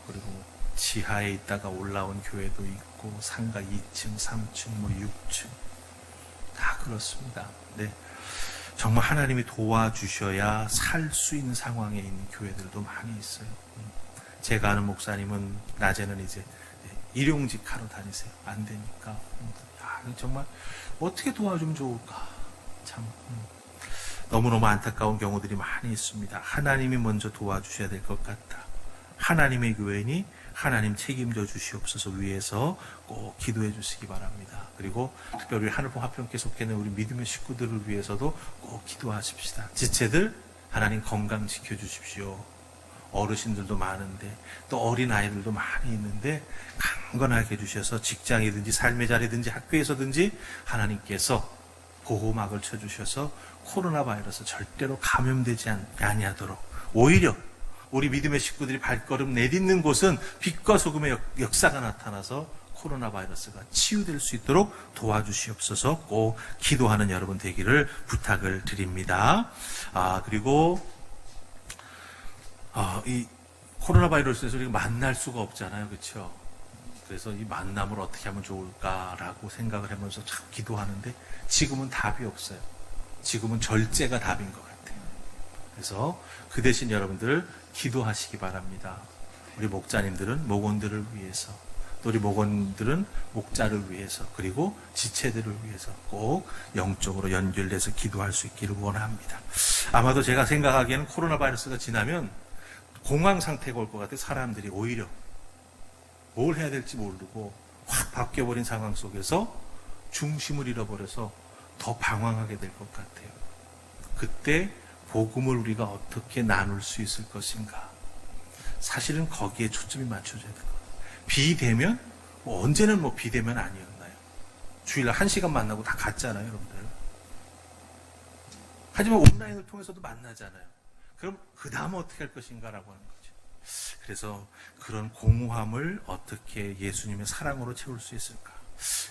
그리고 지하에 있다가 올라온 교회도 있고 상가 2층, 3층, 6층 다 그렇습니다. 네, 정말 하나님이 도와주셔야 살 수 있는 상황에 있는 교회들도 많이 있어요. 제가 아는 목사님은 낮에는 이제 일용직 하러 다니세요. 안 되니까. 정말 어떻게 도와주면 좋을까. 참 너무너무 안타까운 경우들이 많이 있습니다. 하나님이 먼저 도와주셔야 될 것 같다. 하나님의 교회니 하나님 책임져 주시옵소서 위해서 꼭 기도해 주시기 바랍니다. 그리고 특별히 하늘봉 화평께 속해 있는 우리 믿음의 식구들을 위해서도 꼭 기도하십시다. 지체들 하나님 건강 지켜주십시오. 어르신들도 많은데 또 어린아이들도 많이 있는데 강건하게 해주셔서 직장이든지 삶의 자리든지 학교에서든지 하나님께서 보호막을 쳐주셔서 코로나 바이러스 절대로 감염되지 아니하도록, 오히려 우리 믿음의 식구들이 발걸음 내딛는 곳은 빛과 소금의 역사가 나타나서 코로나 바이러스가 치유될 수 있도록 도와주시옵소서. 꼭 기도하는 여러분 되기를 부탁을 드립니다. 그리고 이 코로나 바이러스에서 우리가 만날 수가 없잖아요. 그렇죠? 그래서 이 만남을 어떻게 하면 좋을까라고 생각을 하면서 참 기도하는데 지금은 답이 없어요. 지금은 절제가 답인 것 같아요. 그래서 그 대신 여러분들 기도하시기 바랍니다. 우리 목자님들은 목원들을 위해서, 또 우리 목원들은 목자를 위해서, 그리고 지체들을 위해서 꼭 영적으로 연결돼서 기도할 수 있기를 원합니다. 아마도 제가 생각하기에는 코로나 바이러스가 지나면 공황 상태가 올 것 같아요. 사람들이 오히려 뭘 해야 될지 모르고 확 바뀌어버린 상황 속에서 중심을 잃어버려서 더 방황하게 될 것 같아요. 그때 복음을 우리가 어떻게 나눌 수 있을 것인가. 사실은 거기에 초점이 맞춰져야 될 것 같아요. 비대면? 언제는 비대면 아니었나요? 주일날 1시간 만나고 다 갔잖아요, 여러분들. 하지만 온라인을 통해서도 만나잖아요. 그럼 그 다음 어떻게 할 것인가라고 하는 거죠. 그래서 그런 공허함을 어떻게 예수님의 사랑으로 채울 수 있을까?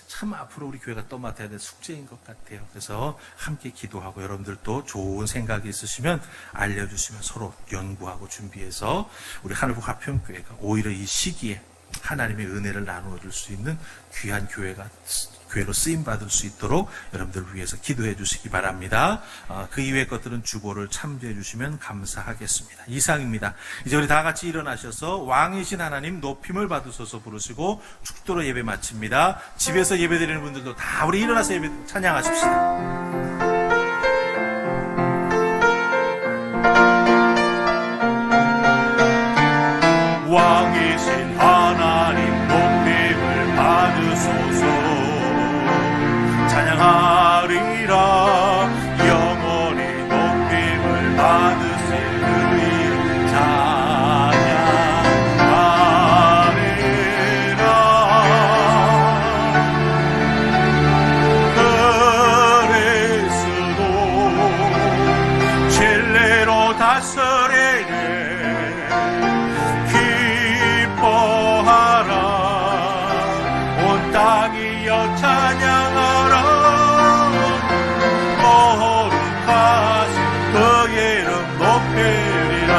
참 앞으로 우리 교회가 떠맡아야 될 숙제인 것 같아요. 그래서 함께 기도하고 여러분들도 좋은 생각이 있으시면 알려주시면 서로 연구하고 준비해서 우리 하늘복 화평교회가 오히려 이 시기에 하나님의 은혜를 나누어줄 수 있는 귀한 교회로 쓰임받을 수 있도록 여러분들을 위해서 기도해 주시기 바랍니다. 그 이외의 것들은 주보를 참조해 주시면 감사하겠습니다. 이상입니다. 이제 우리 다 같이 일어나셔서 왕이신 하나님 높임을 받으소서 부르시고 축도로 예배 마칩니다. 집에서 예배 드리는 분들도 다 우리 일어나서 예배 찬양하십시다. 왕이신 하나님 높임을 받으소서. 찬양하리라. 영원히 높임을 받으실 그 이름 찬양하리라. 그리스도 진리로 다스리네. 기뻐하라. 온 땅이여 찬양하라. 거룩하신 그 이름 높이리라.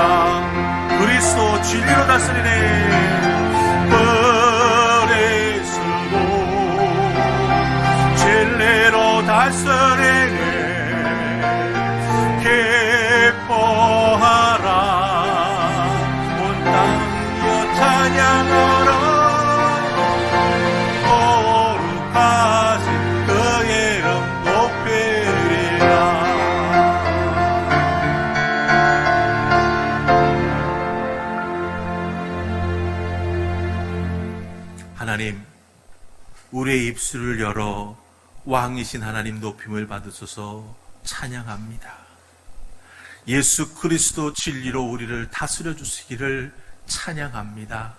그리스도 진리로 다스리네. 그리스도 진리로 다스리네. 기뻐하라. 온 땅이여 찬양하라. 거룩하신 그 이름 높이리라. 하나님, 우리의 입술을 열어 왕이신 하나님 높임을 받으소서 찬양합니다. 예수 그리스도 진리로 우리를 다스려 주시기를 찬양합니다.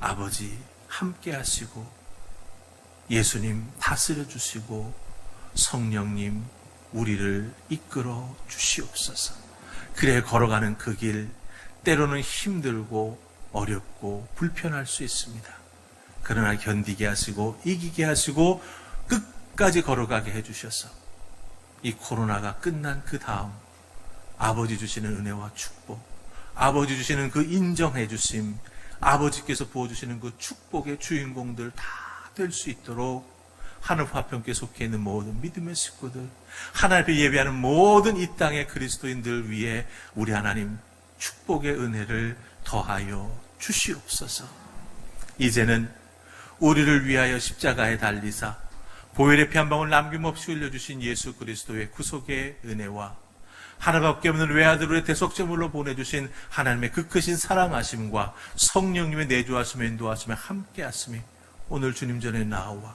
아버지 함께 하시고 예수님 다스려 주시고 성령님 우리를 이끌어 주시옵소서. 그래 걸어가는 그 길 때로는 힘들고 어렵고 불편할 수 있습니다. 그러나 견디게 하시고 이기게 하시고 끝까지 걸어가게 해주셔서 이 코로나가 끝난 그 다음 아버지 주시는 은혜와 축복, 아버지 주시는 그 인정해 주심, 아버지께서 부어주시는 그 축복의 주인공들 다 될 수 있도록 하늘 화평께 속해 있는 모든 믿음의 식구들, 하나님 앞에 예배하는 모든 이 땅의 그리스도인들 위해 우리 하나님 축복의 은혜를 더하여 주시옵소서. 이제는 우리를 위하여 십자가에 달리사 보혈의 피 한 방울 남김없이 흘려주신 예수 그리스도의 구속의 은혜와 하나밖에 없는 외아들의 대속제물로 보내주신 하나님의 그 크신 사랑하심과 성령님의 내주하심에 인도하심에 함께하심이 오늘 주님 전에 나와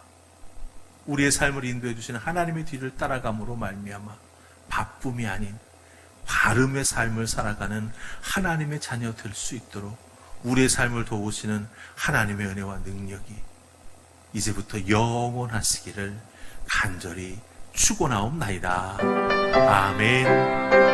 우리의 삶을 인도해 주시는 하나님의 뒤를 따라감으로 말미암아 바쁨이 아닌 바름의 삶을 살아가는 하나님의 자녀 될 수 있도록 우리의 삶을 도우시는 하나님의 은혜와 능력이 이제부터 영원하시기를 간절히 축원하옵나이다. 아멘.